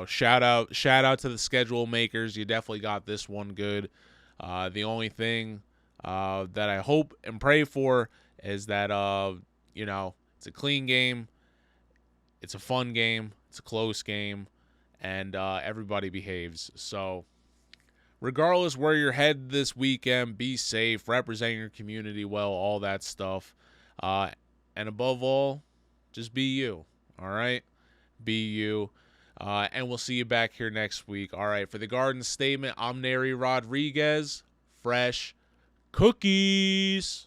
Shout out to the schedule makers. You definitely got this one good. The only thing that I hope and pray for is that it's a clean game, it's a fun game, it's a close game, and everybody behaves. So regardless where you're headed this weekend, be safe, represent your community well, all that stuff. And above all, just be you, all right? Be you. And we'll see you back here next week. All right, for the Garden Statement, I'm Neri Rodriguez. Fresh cookies.